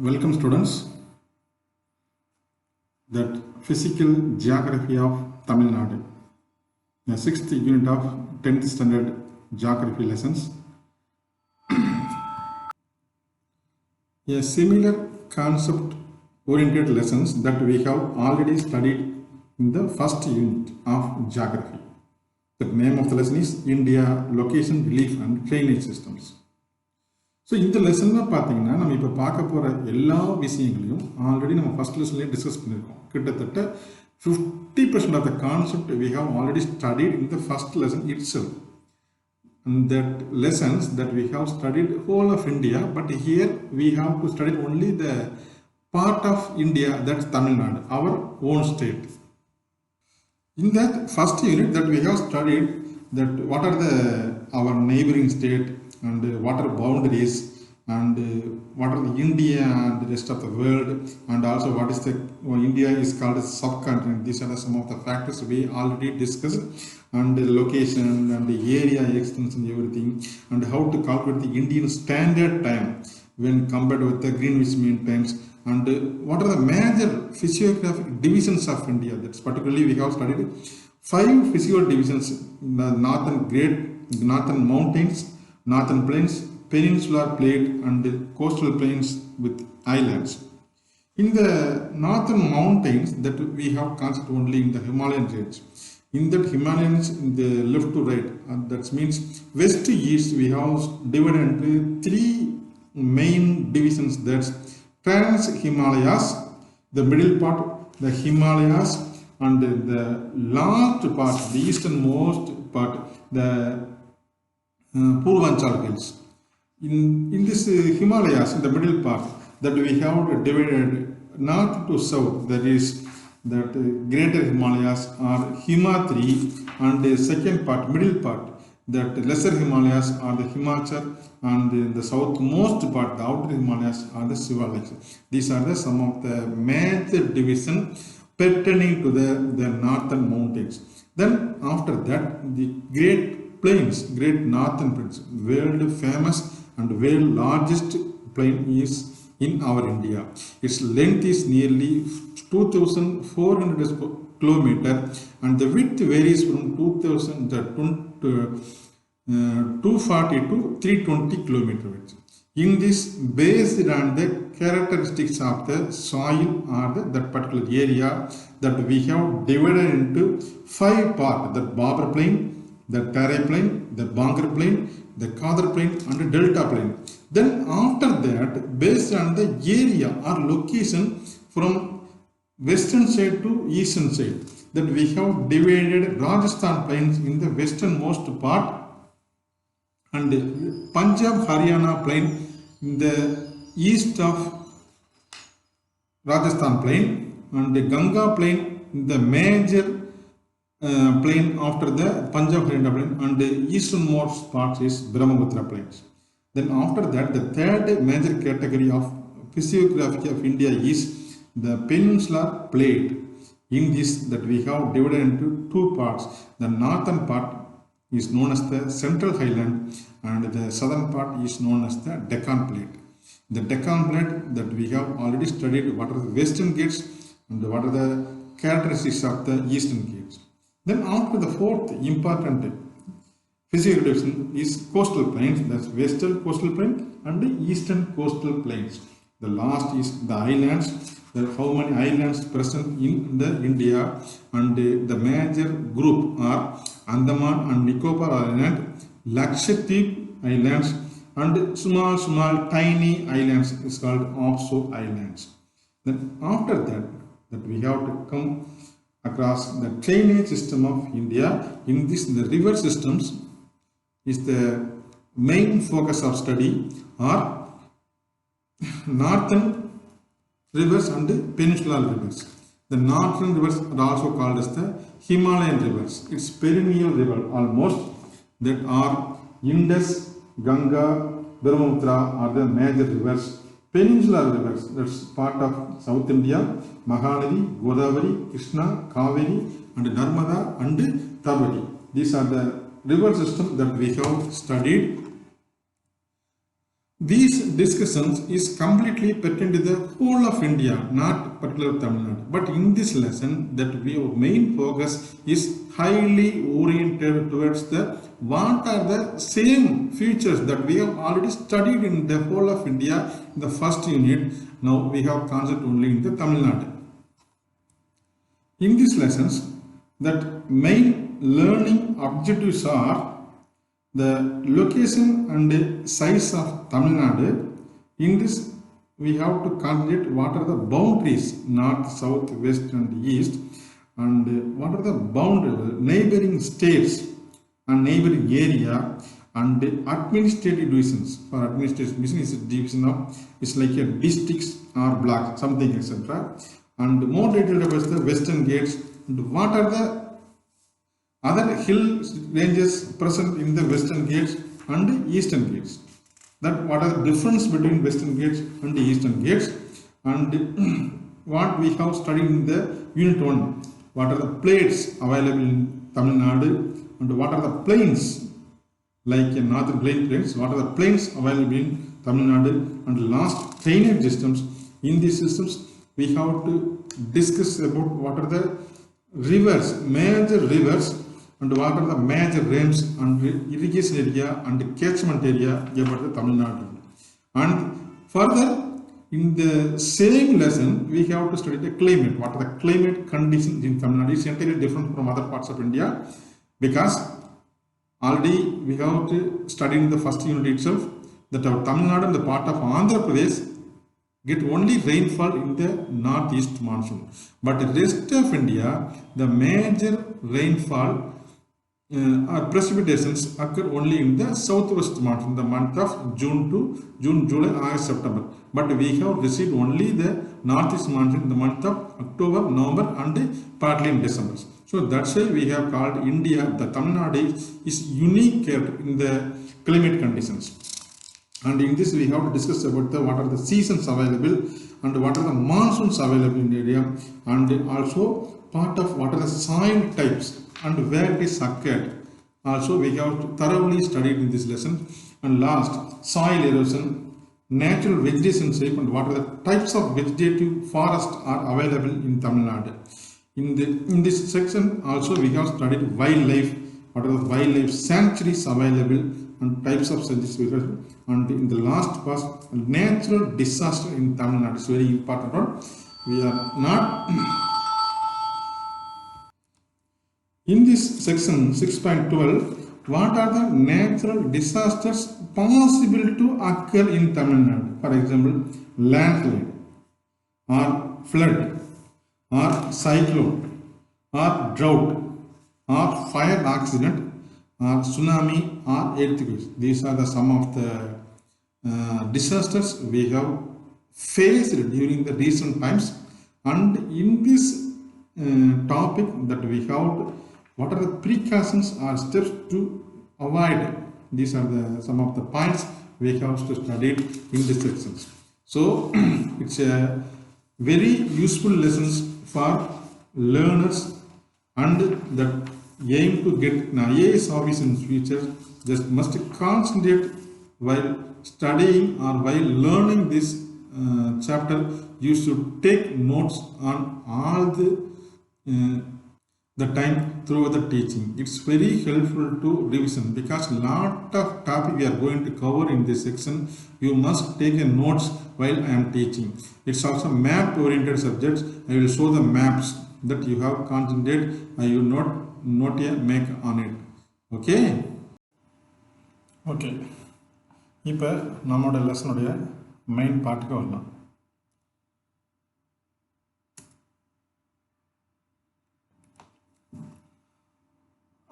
Welcome students. That physical geography of Tamil Nadu, the 6th unit of 10th standard geography lessons. A similar concept oriented lessons that we have already studied in the first unit of geography. The name of the lesson is India Location Relief and Drainage Systems. So இந்த லெசனில் பார்த்தீங்கன்னா நம்ம இப்போ பார்க்க போகிற எல்லா விஷயங்களையும் already நம்ம ஃபஸ்ட் லெசன்லேயே டிஸ்கஸ் பண்ணியிருக்கோம். கிட்டத்தட்ட 50% of the concept we have already studied in the first lesson itself. And that lessons that we have studied whole of India, but here we have to study only the part of India, that's Tamil Nadu, our own state. In that first unit that we have studied that what are our neighboring state and what are boundaries and what are the India and the rest of the world, and also what is the India is called a subcontinent. These are some of the factors we already discussed, and the location and the area extension, everything, and how to calculate the Indian standard time when compared with the Greenwich Mean Times, and what are the major physiographic divisions of India. That's particularly we have studied 5 physical divisions: the northern mountains, northern plains, peninsular plate, and coastal plains with islands. In the northern mountains, that we have concept only in the Himalayan range. In that Himalayans, in the left to right, that means west to east, we have divided into 3 main divisions. That's Trans-Himalayas, the middle part, the Himalayas, and the last part, the easternmost part, the Purvanchal Hills. In this Himalayas, in the middle part, that we have divided north to south, that is that greater Himalayas are Himatri, and the second part, middle part, that lesser Himalayas are the Himachal, and the southmost part, the outer Himalayas, are the Sivalaks. These are some of the major divisions pertaining to the northern mountains. Then after that, the great plains, great northern plains, world famous and world largest plain is in our India. Its length is nearly 2,400 kilometer, and the width varies from 240 to 320 kilometer. In this, based on the characteristics of the soil or that particular area, that we have divided into 5 parts: the Barber plain, the Tarai plain, the Bangar plain, the Khadar plain, and the Delta plain. Then after that, based on the area or location from western side to eastern side, that we have divided Rajasthan plains in the westernmost part, and Punjab Haryana plain in the east of Rajasthan plain, and the Ganga plain in the major plain after the Punjab Haryana plain, and the easternmost part is Brahmaputra plains. Then after that, the third major category of physiography of India is the peninsular plate. In this, that we have divided into 2 parts. The northern part is known as the Central Highland, and the southern part is known as the Deccan plate. The Deccan plate, that we have already studied what are the western gates and what are the characteristics of the eastern gates. Then after the 4th important physical division is coastal plains, that's western coastal plain and the eastern coastal plains. The last is the islands, that how many islands present in the India, and the major group are Andaman and Nicobar Island, Lakshadweep Islands, and small tiny islands is called offshore islands. Then after that we have to come across the drainage system of India. In this, the river systems is the main focus of study, are northern rivers and peninsular rivers. The northern rivers are also called as the Himalayan rivers. It's perennial river almost, that are Indus, Ganga, Brahmaputra are the major rivers. Peninsular rivers, that's part of South India, Mahanadi, Godavari, Krishna, Kaveri, and Narmada and Tabari. These are the river system that we have studied. These discussions is completely pertinent to the whole of India, not particular Tamil Nadu. But in this lesson, that our main focus is highly oriented towards the what are the same features that we have already studied in the whole of India in the first unit. Now we have concept only in the Tamil Nadu. In these lessons, that main learning objectives are the location and size of Tamil Nadu. In this, we have to concentrate what are the boundaries, north, south, west and east, and what are the neighboring states and neighboring area, and administrative divisions. For administrative division is a division of, it's like a districts or blocks, something etc. And more detailed about the western gates and what are the other hill ranges present in the western gates and eastern gates. That what are the difference between western gates and the eastern gates, and what we have studied in the unit 1. What are the plates available in Tamil Nadu, and what are the plains like in northern plains, what are the plains available in Tamil Nadu, and last drainage systems. In these systems, we have to discuss about what are the rivers, major rivers, and what are the major rains and irrigation area and catchment area about the Tamil Nadu. And further, in the same lesson, we have to study the climate. What are the climate conditions in Tamil Nadu? It's entirely different from other parts of India, because already we have to study in the first unit itself that our Tamil Nadu and the part of Andhra Pradesh get only rainfall in the northeast monsoon. But the rest of India, the major rainfall or precipitations occur only in the southwest monsoon, the month of June, July, August, September. But we have received only the northeast monsoon in the month of October, November and partly in December. So that's why we have called India, the Tamil Nadu is unique in the climate conditions. And in this we have to discuss about the what are the seasons available and what are the monsoons available in the area, and also part of what are the soil types and where it is occurred. Also we have thoroughly studied in this lesson. And last, soil erosion, natural vegetation shape, and what are the types of vegetative forest are available in Tamil Nadu. In this section also we have studied wildlife, what are the wildlife sanctuaries available and types of sanctuaries. And in the last part, natural disaster in Tamil Nadu is very important one. We are not in this section 6.12, what are the natural disasters possible to occur in Tamil Nadu? For example, landslide or flood or cyclone or drought or fire accident or tsunami or earthquakes. These are the some of the disasters we have faced during the recent times. And in this topic that we have, what are the precautions or steps to avoid? These are the some of the points we have to study in the sections. So it's a very useful lessons for learners and that aim to get an IAS office in future. Just must concentrate while studying or while learning this chapter. You should take notes on all the time through the teaching. It's very helpful to revision, because lot of topic we are going to cover in this section. You must take a notes while I am teaching. It's also map oriented subjects. I will show the maps that you have concentrated and you not yet make on it. Okay. Okay. இப்போ நம்மோட லெசனுடைய main பார்ட்டுக்கு வரலாம்.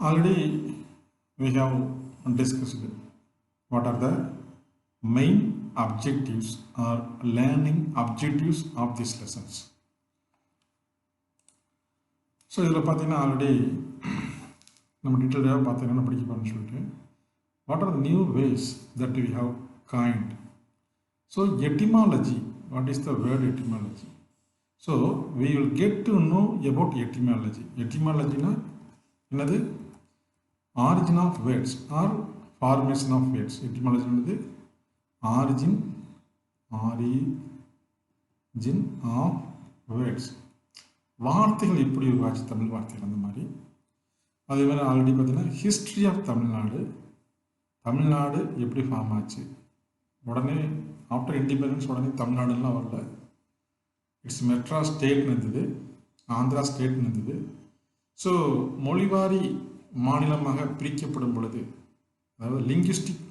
Already we have discussed what are the main objectives or learning objectives of these lessons. So இதில் பார்த்தீங்கன்னா already நம்ம டீட்டெயிலாக பார்த்தீங்கன்னா படிக்கணும்னு சொல்லிட்டு what are the new ways that we have coined. So etymology, what is the word etymology? So we will get to know about etymology. Etymology na என்னது? Origin of words or formation of words. Etymology என்னது? Origin of words, வார்த்தைகள் எப்படி உருவாச்சு, தமிழ் வார்த்தைகள் அந்த மாதிரி. அதே மாதிரி ஆல்ரெடி பார்த்தீங்கன்னா ஹிஸ்ட்ரி ஆஃப் தமிழ்நாடு எப்படி ஃபார்ம் ஆச்சு. உடனே ஆஃப்டர் இண்டிபெண்டன்ஸ் உடனே தமிழ்நாடுலாம் வரல. இட்ஸ் மெட்ராஸ் ஸ்டேட்னு இருந்தது, ஆந்திரா ஸ்டேட்னு இருந்தது. ஸோ மொழிவாரி மாநிலமாக பிரிக்கப்படும் பொழுது, அதாவது லிங்குஸ்டிக்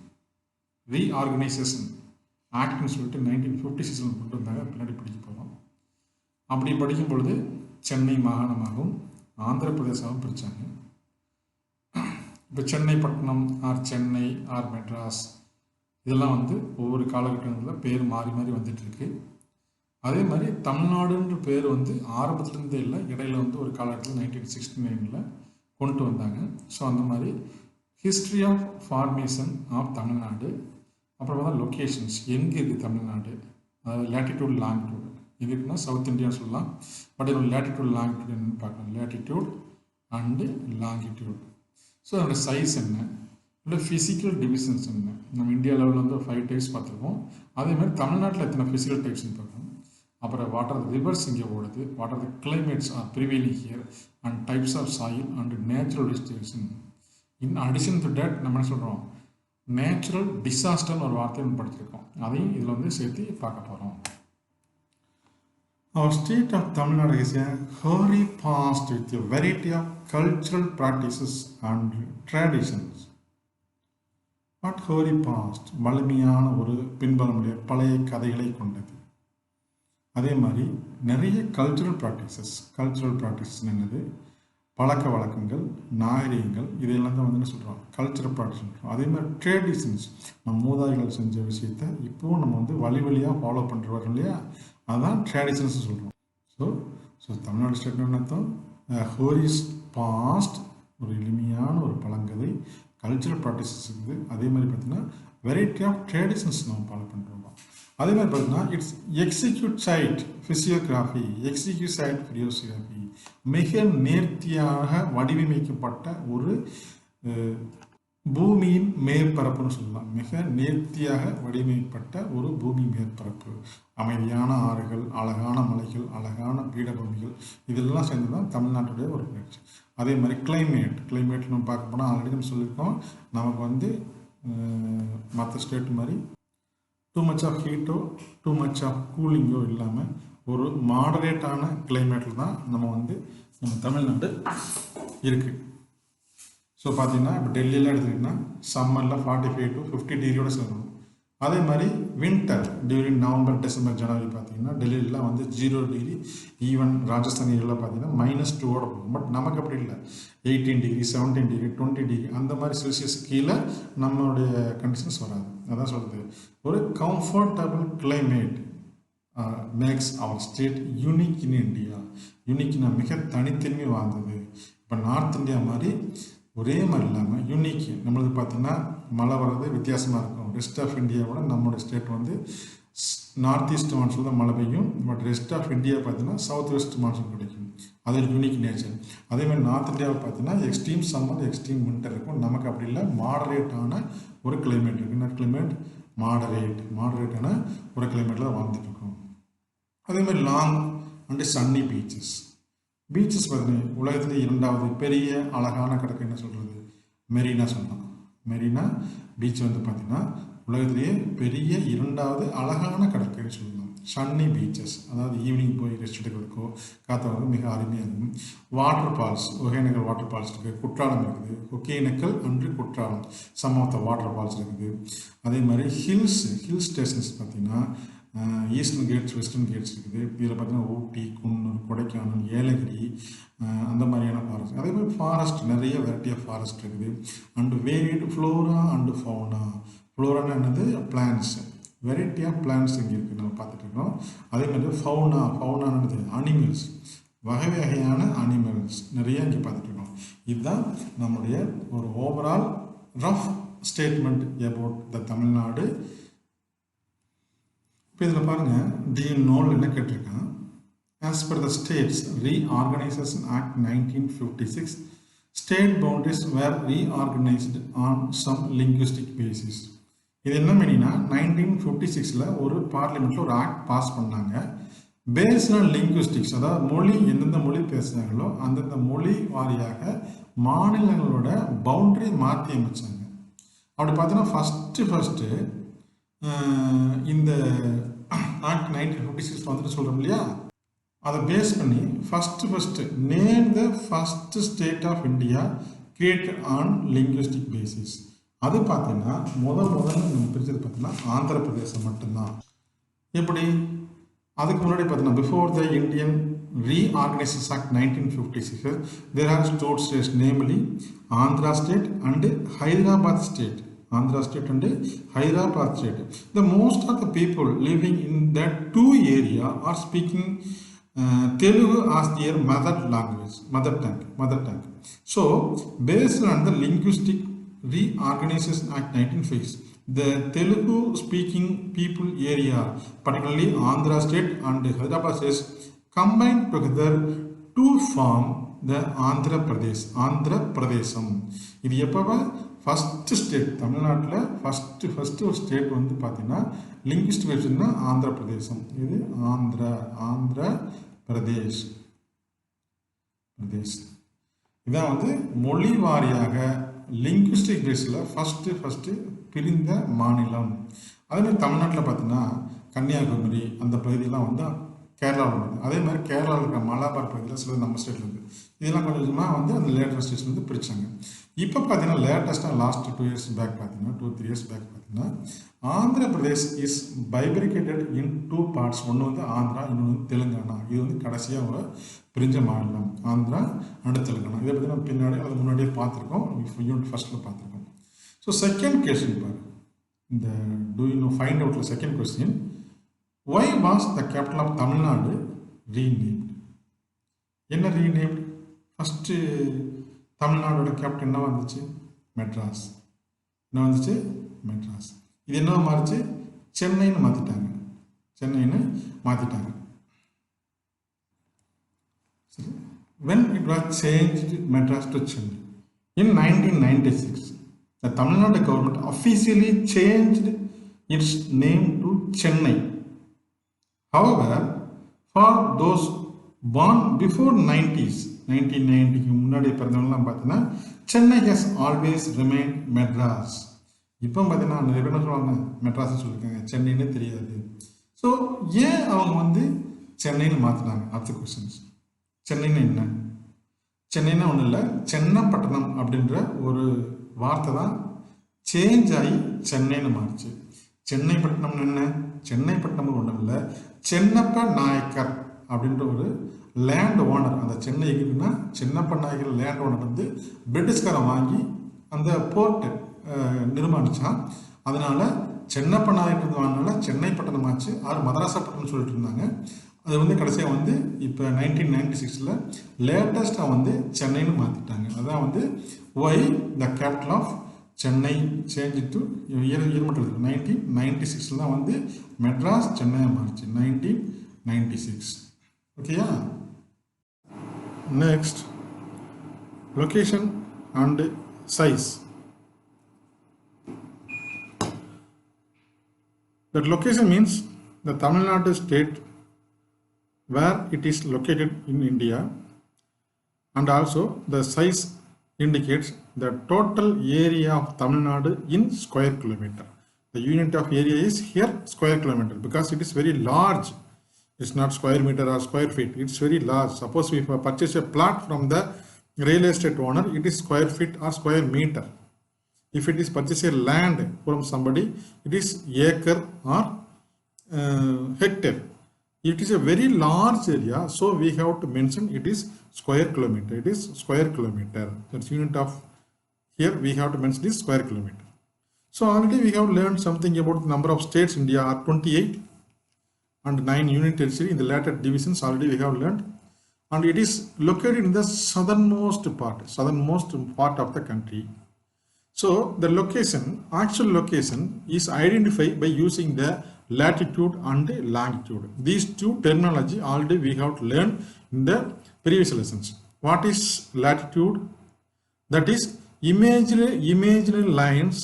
ரீஆர்கனைசேஷன் ஆக்ட்னு சொல்லிட்டு 1956 கொண்டு வந்தாங்க. பின்னாடி படிக்க போகிறோம். அப்படி படிக்கும் பொழுது சென்னை மாகாணமாகவும் ஆந்திர பிரதேசமாகவும் பிரித்தாங்க. இப்போ சென்னை பட்டணம் ஆர் சென்னை ஆர் மெட்ராஸ் இதெல்லாம் வந்து ஒவ்வொரு காலகட்டங்களில் பேர் மாறி மாறி வந்துட்டுருக்கு. அதே மாதிரி தமிழ்நாடுன்ற பேர் வந்து ஆரம்பத்துலேருந்தே இல்லை, இடையில வந்து ஒரு காலகட்டத்தில் 1969 கொண்டு வந்தாங்க. ஸோ அந்த மாதிரி history of formation of Tamil Nadu. அப்புறம் பார்த்தா லொக்கேஷன்ஸ், எங்கே இருக்குது தமிழ்நாடு, அதாவது லேட்டிடியூட் லாங்கிடியூட். எதுக்குன்னா சவுத் இந்தியான்னு சொல்லலாம், பட் இதோட லேட்டிடியூட் லாங்கிடியூட் என்னன்னு பார்க்கலாம். Latitude and longitude. ஸோ அதோட சைஸ் என்ன, இல்லை ஃபிசிக்கல் டிவிஷன்ஸ் என்ன. நம்ம இந்தியா லெவலில் வந்து 5 டைப்ஸ் பார்த்துருக்கோம். அதே மாதிரி தமிழ்நாட்டில் எத்தனை ஃபிசிக்கல் டைப்ஸ்ன்னு பார்க்கணும். அப்புறம் வாட் ஆர் த ரிவர்ஸ் இங்கே ஓடுது, what are the climates are prevailing here and types of soil and natural distribution. In addition to that நம்ம என்ன சொல்கிறோம், நேச்சுரல் டிசாஸ்டர்னு ஒரு வார்த்தையை ஒன்று படிச்சிருக்கோம். அதையும் இதில் வந்து சேர்த்து பார்க்க போகிறோம். Our state of Tamil Nadu is a hoary past with a variety of cultural practices and traditions. What hoary past? வலிமையான ஒரு பின்பலமுடைய பழைய கதைகளை கொண்டது. அதே மாதிரி நிறைய கல்ச்சுரல் ப்ராக்டிசஸ் என்னது, பழக்க வழக்கங்கள், நாகரிகங்கள், இதெல்லாம் தான் வந்து என்ன சொல்கிறோம், கல்ச்சுரல் ப்ராக்டிஸ் சொல்கிறோம். அதே மாதிரி ட்ரெடிஷன்ஸ், நம்ம மூதாதைகள் செஞ்ச விஷயத்த இப்போவும் நம்ம வந்து வழியாக ஃபாலோ பண்ணுற வரோம் இல்லையா, அதுதான் ட்ரெடிஷன்ஸ் சொல்கிறோம். ஸோ தமிழ்நாடு ஸ்டேட் அர்த்தம் ஹோரிஸ் பாஸ்ட், ஒரு எளிமையான ஒரு பழங்கதை, கல்ச்சுரல் ப்ராக்டிசஸ் இருக்குது. அதே மாதிரி பார்த்தீங்கன்னா வெரைட்டி ஆஃப் ட்ரெடிஷன்ஸ் நம்ம ஃபாலோ பண்ணுறோம். அதே மாதிரி பார்த்தீங்கன்னா இட்ஸ் எக்ஸிக்யூட் சைட் ஃபிசியோகிராஃபி, மிக நேர்த்தியாக வடிவமைக்கப்பட்ட ஒரு பூமியின் மேற்பரப்புன்னு சொல்லலாம். மிக நேர்த்தியாக வடிவமைக்கப்பட்ட ஒரு பூமி மேற்பரப்பு, அமைதியான ஆறுகள், அழகான மலைகள், அழகான பீடபூமிகள், இதெல்லாம் சேர்ந்து தான் தமிழ்நாட்டுடைய ஒரு பயிற்சி. அதே மாதிரி கிளைமேட் நம்ம பார்க்க போனால் ஆல்ரெடி நம்ம சொல்லியிருக்கோம், நமக்கு வந்து மற்ற ஸ்டேட் மாதிரி டூ மச் ஆஃப் ஹீட்டோ டூ மச் ஆஃப் கூலிங்கோ இல்லாமல் ஒரு மாடரேட்டான கிளைமேட்டில் தான் நம்ம தமிழ்நாடு இருக்குது. ஸோ பார்த்தீங்கன்னா இப்போ டெல்லியில் எடுத்துக்கிட்டிங்கன்னா சம்மரில் 45 to 50 டிகிரியோட சொல்லணும். அதே மாதிரி வின்டர் டியூரிங் நவம்பர், டிசம்பர், ஜனவரி பார்த்தீங்கன்னா டெல்லியிலாம் வந்து 0 டிகிரி, ஈவன் ராஜஸ்தான் ஏரியாவில் பார்த்தீங்கன்னா -2 போகும். பட் நமக்கு அப்படி இல்லை, 18 டிகிரி, 17 டிகிரி, 20 டிகிரி அந்த மாதிரி செல்சியஸ் கீழே நம்மளுடைய கண்டிஷன்ஸ் வராது. அதான் சொல்கிறது, ஒரு comfortable climate makes our state unique in India. யூனிக்னா மிக தனித்தன்மை வாழ்ந்தது. இப்போ நார்த் இந்தியா மாதிரி ஒரே மாதிரி இல்லாமல் யூனிக், நம்மளுக்கு பார்த்தீங்கன்னா மழை வர்றது வித்தியாசமாக இருக்கும். ரெஸ்ட் ஆஃப் இந்தியாவோட நம்மளோட ஸ்டேட் வந்து நார்த் ஈஸ்ட் மான்சூன் தான் மழை பெய்யும். பட் ரெஸ்ட் ஆஃப் இந்தியா பார்த்தீங்கன்னா சவுத் வெஸ்ட் மான்சூன் கிடைக்கும். அது ஒரு யூனிக் நேச்சர். அதேமாதிரி நார்த் இந்தியாவை பார்த்தீங்கன்னா எக்ஸ்ட்ரீம் சம்மர், எக்ஸ்ட்ரீம் வின்டர் இருக்கும். நமக்கு அப்படி இல்லை, மாடரேட்டான ஒரு கிளைமேட் இருக்குது. என்ன கிளைமேட்? மாடரேட்டான ஒரு கிளைமேட்டில் வாழ்ந்துட்டு இருக்கோம். அதேமாதிரி லாங் அண்ட் சன்னி பீச்சஸ் பார்த்தீங்கன்னா உலகத்திலே 2வது பெரிய அழகான கடற்கரை என்ன சொல்கிறது, மெரினா சொல்லலாம். மெரினா பீச் வந்து பார்த்திங்கன்னா உலகத்திலேயே பெரிய 2வது அழகான கடற்கரை சொல்லலாம். சன்னி பீச்சஸ், அதாவது ஈவினிங் போய் ரெஸ்ட் எடுக்கிறதுக்கோ காத்தவங்க மிக அருமையாக இருக்கும். Waterfalls, Hogenakkal waterfalls இருக்குது, குற்றாலம் இருக்குது. Hogenakkal and Courtallam, some of the waterfalls இருக்குது. அதே மாதிரி ஹில் ஸ்டேஷன்ஸ் பார்த்திங்கன்னா ஈஸ்டர்ன் கேட்ஸ், வெஸ்டர்ன் கேட்ஸ் இருக்குது. இதில் பார்த்தீங்கன்னா ஊட்டி, குன்னூர், கொடைக்கானல், ஏலகிரி அந்த மாதிரியான ஃபாரஸ்ட். அதே மாதிரி ஃபாரஸ்ட் நிறைய வெரைட்டி ஆஃப் ஃபாரஸ்ட் இருக்குது. And varied flora and fauna. ஃப்ளோரானா என்னது? பிளான்ஸ், வெரைட்டி ஆஃப் பிளான்ஸ் இங்கே இருக்குது, நம்ம பார்த்துட்டு இருக்கோம். அதே மாதிரி ஃபவுனானது அனிமல்ஸ், வகையான அனிமல்ஸ் நிறைய இங்கே பார்த்துட்டு இருக்கோம். இதுதான் நம்முடைய ஒரு overall rough statement about the Tamil Nadu. இப்போ இதில் பாருங்கள், டிஎன்ஓவில் என்ன கேட்டிருக்கான், as per the states reorganisation act 1956 state boundaries were reorganised on some linguistic basis. இது என்ன மீனிங்னா 1956ல் ஒரு பார்லிமெண்ட்டில் ஒரு ஆக்ட் பாஸ் பண்ணாங்க. பேஸ்ட் ஆன் லிங்குவிஸ்டிக்ஸ், அதாவது மொழி எந்தெந்த மொழி பேசுகிறாங்களோ அந்தந்த மொழி வாரியாக மாநிலங்களோட பவுண்டரி மாற்றி அமைச்சாங்க. அப்படி பார்த்தீங்கன்னா ஃபஸ்ட்டு இந்த ஆக்ட் 1956 வந்துட்டு சொல்கிறோம் இல்லையா, அதை பேஸ் பண்ணி first name the first state of India created on linguistic basis. அது பார்த்தீங்கன்னா முதல்ல நம்ம பிரித்தது பார்த்தீங்கன்னா ஆந்திர பிரதேசம் மட்டும்தான். எப்படி? அதுக்கு முன்னாடி பார்த்தீங்கன்னா before the Indian reorganisation act 1956 there are two states, namely Andhra state and Hyderabad state. Andhra state and Hyderabad state. The most of the people living in that two area are speaking Telugu as their mother language, mother tongue. So based on the linguistic Reorganization Act 1956, the Telugu speaking people area, particularly Andhra state and Hyderabad state, combined together to form the Andhra Pradesham. இது எப்போ first state தமிழ்நாட்டில் first ஒரு state வந்து பார்த்தீங்கன்னா linguistic வெப்சைட்னா Andhra பிரதேசம். இது ஆந்திர பிரதேஷ். இதான் வந்து மொழி வாரியாக லிங்குவிஸ்டிக் பேஸில் ஃபஸ்ட்டு பிரிந்த மாநிலம். அதேமாதிரி தமிழ்நாட்டில் பார்த்தீங்கன்னா கன்னியாகுமரி அந்த பகுதியெல்லாம் வந்து கேரளாவில் உள்ளது. அதே மாதிரி கேரளாவில் இருக்கிற மலபார் பகுதியில் சில நம்ம ஸ்டேட்டில் இருக்குது. இதெல்லாம் கொஞ்சம் கொஞ்சமாக வந்து அந்த லேட்டர் ஸ்டேட்ஸ் வந்து பிரித்தாங்க. இப்போ பார்த்தீங்கன்னா லேட்டஸ்ட்டாக லாஸ்ட் 2 years பேக் பார்த்தீங்கன்னா 2-3 years பேக் பார்த்தீங்கன்னா Andhra Pradesh is bifurcated in 2 parts. ஒன்று வந்து ஆந்திரா, இன்னொன்று வந்து தெலுங்கானா. இது வந்து கடைசியாக ஒரு பிரிஞ்ச மாநிலம் ஆந்திரா அண்ட் தெலுங்கானா. இதை பற்றி நம்ம பின்னாடி அது முன்னாடியே பார்த்துருக்கோம், யூனிட் ஃபர்ஸ்ட்டில் பார்த்துருக்கோம். ஸோ செகண்ட் கொஸ்டின் பாரு, இந்த டூ யூ நோ ஃபைண்ட் அவுட்டில் second question, why was the capital of Tamil Nadu renamed? என்ன ரீநேம்டு? ஃபஸ்ட்டு தமிழ்நாடோட கேபிட்டல் என்ன வந்துச்சு? மெட்ராஸ். என்ன வந்துச்சு? மெட்ராஸ். இது என்ன மாறிச்சு? சென்னைன்னு மாற்றிட்டாங்க. சரி, when it was changed Madras to Chennai in 1996, the Tamil Nadu government officially changed its name to Chennai. However, for those born before 1990க்கு முன்னாடி பிறந்தவங்கலாம் பார்த்தீங்கன்னா Chennai has always remained Madras. இப்போ பார்த்தீங்கன்னா நிறைய பேர் சொல்லுவாங்க மெட்ராஸ்ன்னு சொல்லியிருக்காங்க, சென்னைன்னு தெரியாது. ஸோ ஏன் அவங்க வந்து சென்னைன்னு மாற்றினாங்க? அடுத்த கொஸ்டின்ஸ். சென்னைன்னு என்ன? சென்னைன்னா ஒன்றும் இல்லை, சென்னப்பட்டணம் அப்படின்ற ஒரு வார்த்தை தான் சேஞ்ச் ஆகி சென்னைன்னு மாறிச்சு. சென்னை பட்டணம்னு என்ன? சென்னை பட்டணம் ஒன்றும் இல்லை, சென்னப்ப நாயக்கர் அப்படின்ற ஒரு லேண்ட் ஓனர். அந்த சென்னை எங்கன்னா சென்னப்ப நாயக்கர் லேண்ட் ஓனர் வந்து பிரிட்டிஷ்காரன் வாங்கி அந்த போர்ட்டு நிர்மாணித்தான். அதனால சென்னப்ப நாயக்கர் வாங்கினால சென்னை பட்டணம் ஆச்சு. மதராசா பட்டணம்னு சொல்லிட்டு இருந்தாங்க. அது வந்து கடைசியாக வந்து இப்போ 1996ல் லேட்டஸ்ட்டாக வந்து சென்னைன்னு மாற்றிட்டாங்க. அதான் வந்து why the capital of Chennai change to year மட்டும் இருக்குது. 1996 தான் வந்து மெட்ராஸ் சென்னையாக மாறிச்சு. 1996. ஓகேயா? Next, location and size. That location means the Tamil Nadu state where it is located in India, and also the size indicates the total area of Tamil Nadu in square kilometer. The unit of area is here square kilometer because it is very large. It's not square meter or square feet. It's very large. Suppose we purchase a plot from the real estate owner, it is square feet or square meter. If it is purchase a land from somebody, it is acre or hectare. It is a very large area, so we have to mention it is square kilometer. It is square kilometer. That's unit of here we have to mention this square kilometer. So already we have learned something about the number of states. India are 28 and 9 union territory. In the latter divisions already we have learned, and it is located in the southernmost part of the country. So the location, actual location is identified by using the latitude and longitude. These two terminology already we have learned in the previous lessons. What is latitude? That is imaginary lines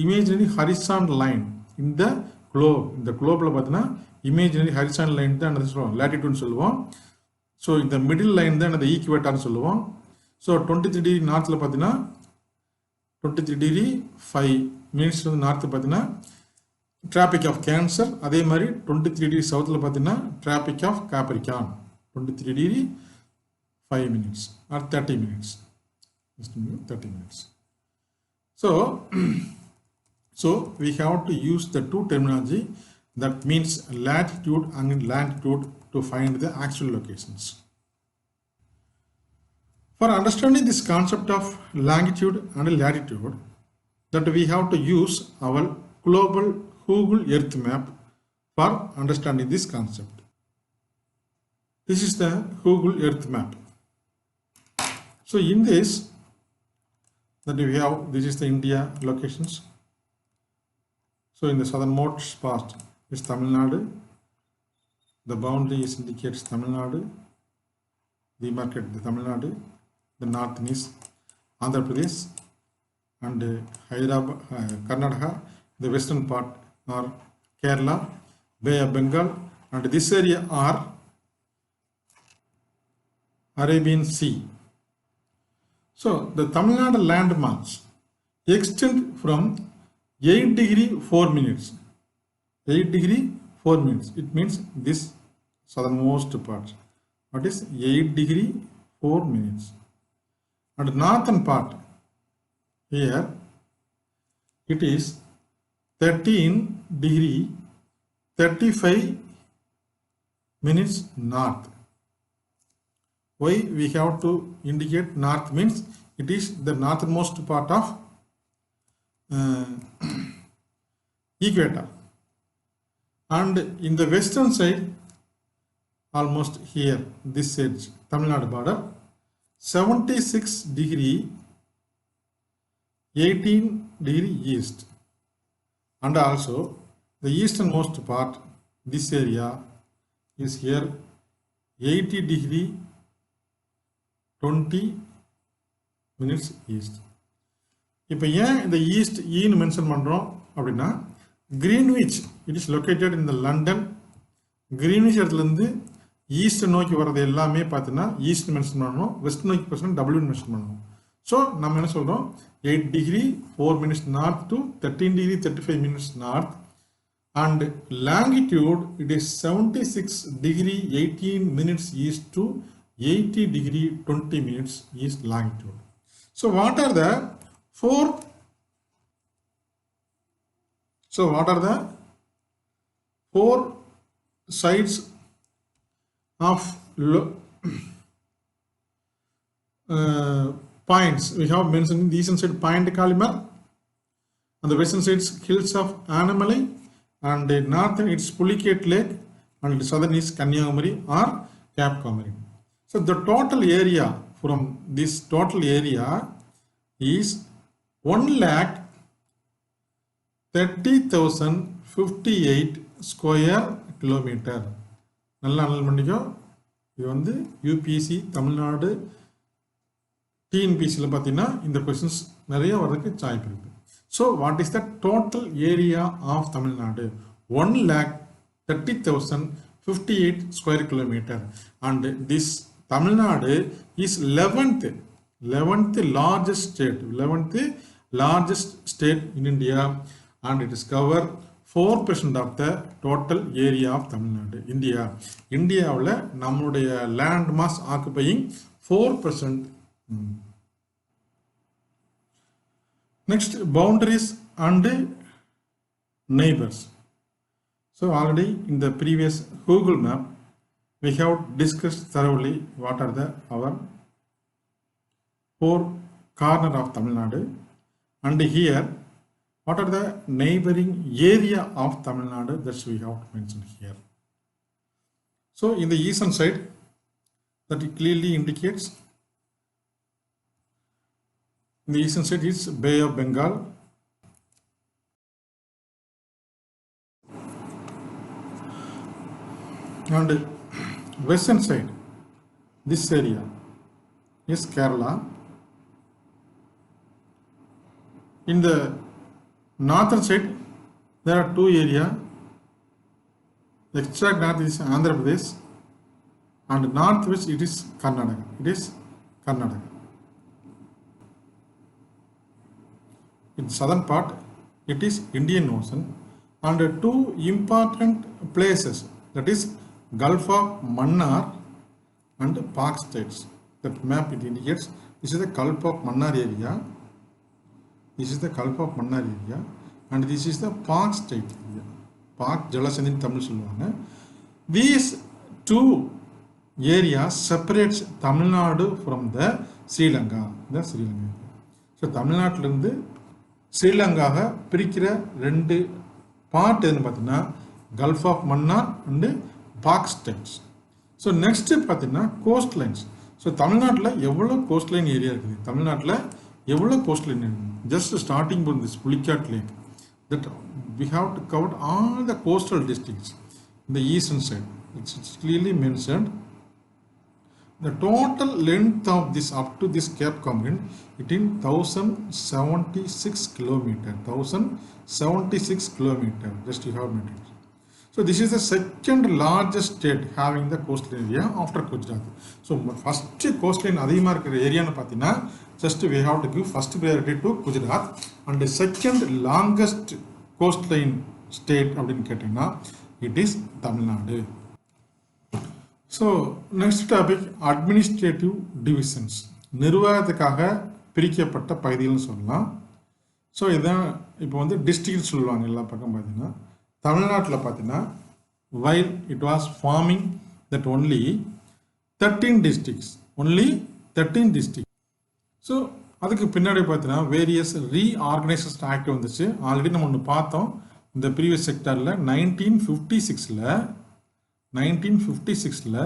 imaginary horizontal line in the globe. இந்த globeல பார்த்தீங்கன்னா imaginary horizontal line தான் என்ன சொல்லுவோம், latitude சொல்லுவோம். So இந்த middle line தான் அந்த ஈக்குவேட்டர்னு சொல்லுவோம். ஸோ 23 டிகிரி நார்த்தில் பார்த்தீங்கன்னா 23 டிகிரி 5 மினிட்ஸ் வந்து நார்த்து பார்த்தீங்கன்னா டிராபிக் ஆஃப் கேன்சர். அதே மாதிரி 23 டிகிரி சவுத்தில் பார்த்தீங்கன்னா Tropic of Capricorn. 23 degree 5 minutes or 30 minutes. 30 minutes. So we have to use the two terminology, that means latitude and longitude, to find the actual locations. For understanding this concept of longitude and latitude, that we have to use our global Google Earth map for understanding this concept. This is the Google Earth map. So in this, that we have, this is the India locations. So in the southernmost part is Tamil Nadu. The boundary is indicates Tamil Nadu. Demarcate the Tamil Nadu. The north is Andhra Pradesh and Hyderabad, Karnataka. The western part are Kerala, Bay of Bengal, and this area are Arabian Sea. So the Tamil Nadu landmass extend from 8 degree 4 minutes. 8 degree 4 minutes. It means this southernmost part. What is 8 degree 4 minutes? And northern part here it is 13 degree 35 minutes north. Why we have to indicate north means it is the northernmost part of equator, and in the western side almost here this edge Tamil Nadu border 76 degree 18 degree east, and also the easternmost part this area is here 80 degree 20 minutes east. இப்போ ஏன் இந்த east ஈன்னு mention பண்ணுறோம் அப்படின்னா, Greenwich it is located in the London. Greenwich இடத்துலேருந்து east நோக்கி வர்றது எல்லாமே பார்த்தீங்கன்னா ஈஸ்ட் மென்ஷன் பண்ணணும், வெஸ்ட் நோக்கி பார்த்தீங்கன்னா டபிள்யூன்னு மென்ஷன் பண்ணணும். ஸோ நம்ம என்ன சொல்கிறோம், 8 degree 4 minutes north to 13 degree 35 minutes north, and longitude it is 76 degree 18 minutes east to 80 degree 20 minutes east longitude. So what are the four sides of points we have mentioned? In the eastern side Point Calimar, on the western side hills of Annamalai, and the northern it's Pulicat Lake, and the southern is Kanyakumari or Cape Comorin. So the total area from this total area is 1,30,058 square kilometer. நல்லா அனல் பண்ணிக்கோ. இது வந்து UPSC Tamil Nadu டிஎன்பிஎஸ்சியில் பார்த்தீங்கன்னா இந்த questions நிறைய வர்றதுக்கு சாய்ப்பு இருக்கு. So what is the total area of Tamil Nadu? 1,30,058 square kilometer, and this Tamil Nadu is 11th largest state in India, and it is cover 4% of the total area of Tamil Nadu. இந்தியாவில் நம்முடைய land mass occupying 4%. Next, boundaries and neighbors. So already in the previous Google map we have discussed thoroughly what are our four corners of Tamil Nadu, and here what are the neighboring area of Tamil Nadu that we have to mention here. So in the eastern side, that it clearly indicates, in the eastern side is Bay of Bengal, and western side this area is Kerala. In the northern side there are two areas. Extract north is Andhra Pradesh and northwest it is Karnataka. It is Karnataka. In southern part it is Indian Ocean and two important places, that is Gulf of Mannar and Pak states. That map it indicates this is the Gulf of Mannar area. This is the Gulf of Mannar area and this is the Pak state area. Pak Jalasandhi in Tamil சொல்லுவாங்க. These two areas separates Tamil Nadu from the Sri Lanka. So Tamil Nadu இருந்து ஸ்ரீலங்காவை பிரிக்கிற ரெண்டு part எதுன்னு பார்த்தீங்கன்னா Gulf of Mannar and Palk straits. So next பார்த்தீங்கன்னா coast lines. So தமிழ்நாட்டில் எவ்வளோ coast line area இருக்குது, தமிழ்நாட்டில் எவ்வளோ கோஸ்ட் லைன் இருக்குது, just starting from this Pulicat Lake that we have to cover all the coastal districts in the eastern side. It's clearly mentioned. The total length of this up to this Cape Comorin it in 1076 kilometer. 1076 kilometer. Just you have made it. So this is the second largest state having the coastal area after Gujarat. So first coastline அதிகமா இருக்கிற ஏரியான்னு பார்த்தீங்கன்னா just we have to give first priority to Gujarat and the second longest coastline state அப்படின்னு கேட்டீங்கன்னா it is Tamil Nadu. So next topic administrative divisions. நிர்வாகத்துக்காக பிரிக்கப்பட்ட பகுதிகள்னு சொல்லலாம். So இதான் இப்போ வந்து டிஸ்ட்ரிக்ட் சொல்லுவாங்க எல்லா பக்கம் பார்த்தீங்கன்னா. தமிழ்நாட்டில் பார்த்தீங்கன்னா while it was forming that only 13 districts. So அதுக்கு பின்னாடி பார்த்தீங்கன்னா வேரியஸ் ரீஆர்கனைசேஷன் ஆக்ட் வந்துச்சு. ஆல்ரெடி நம்ம ஒன்று பார்த்தோம் இந்த ப்ரீவியஸ் செக்டரில் 1956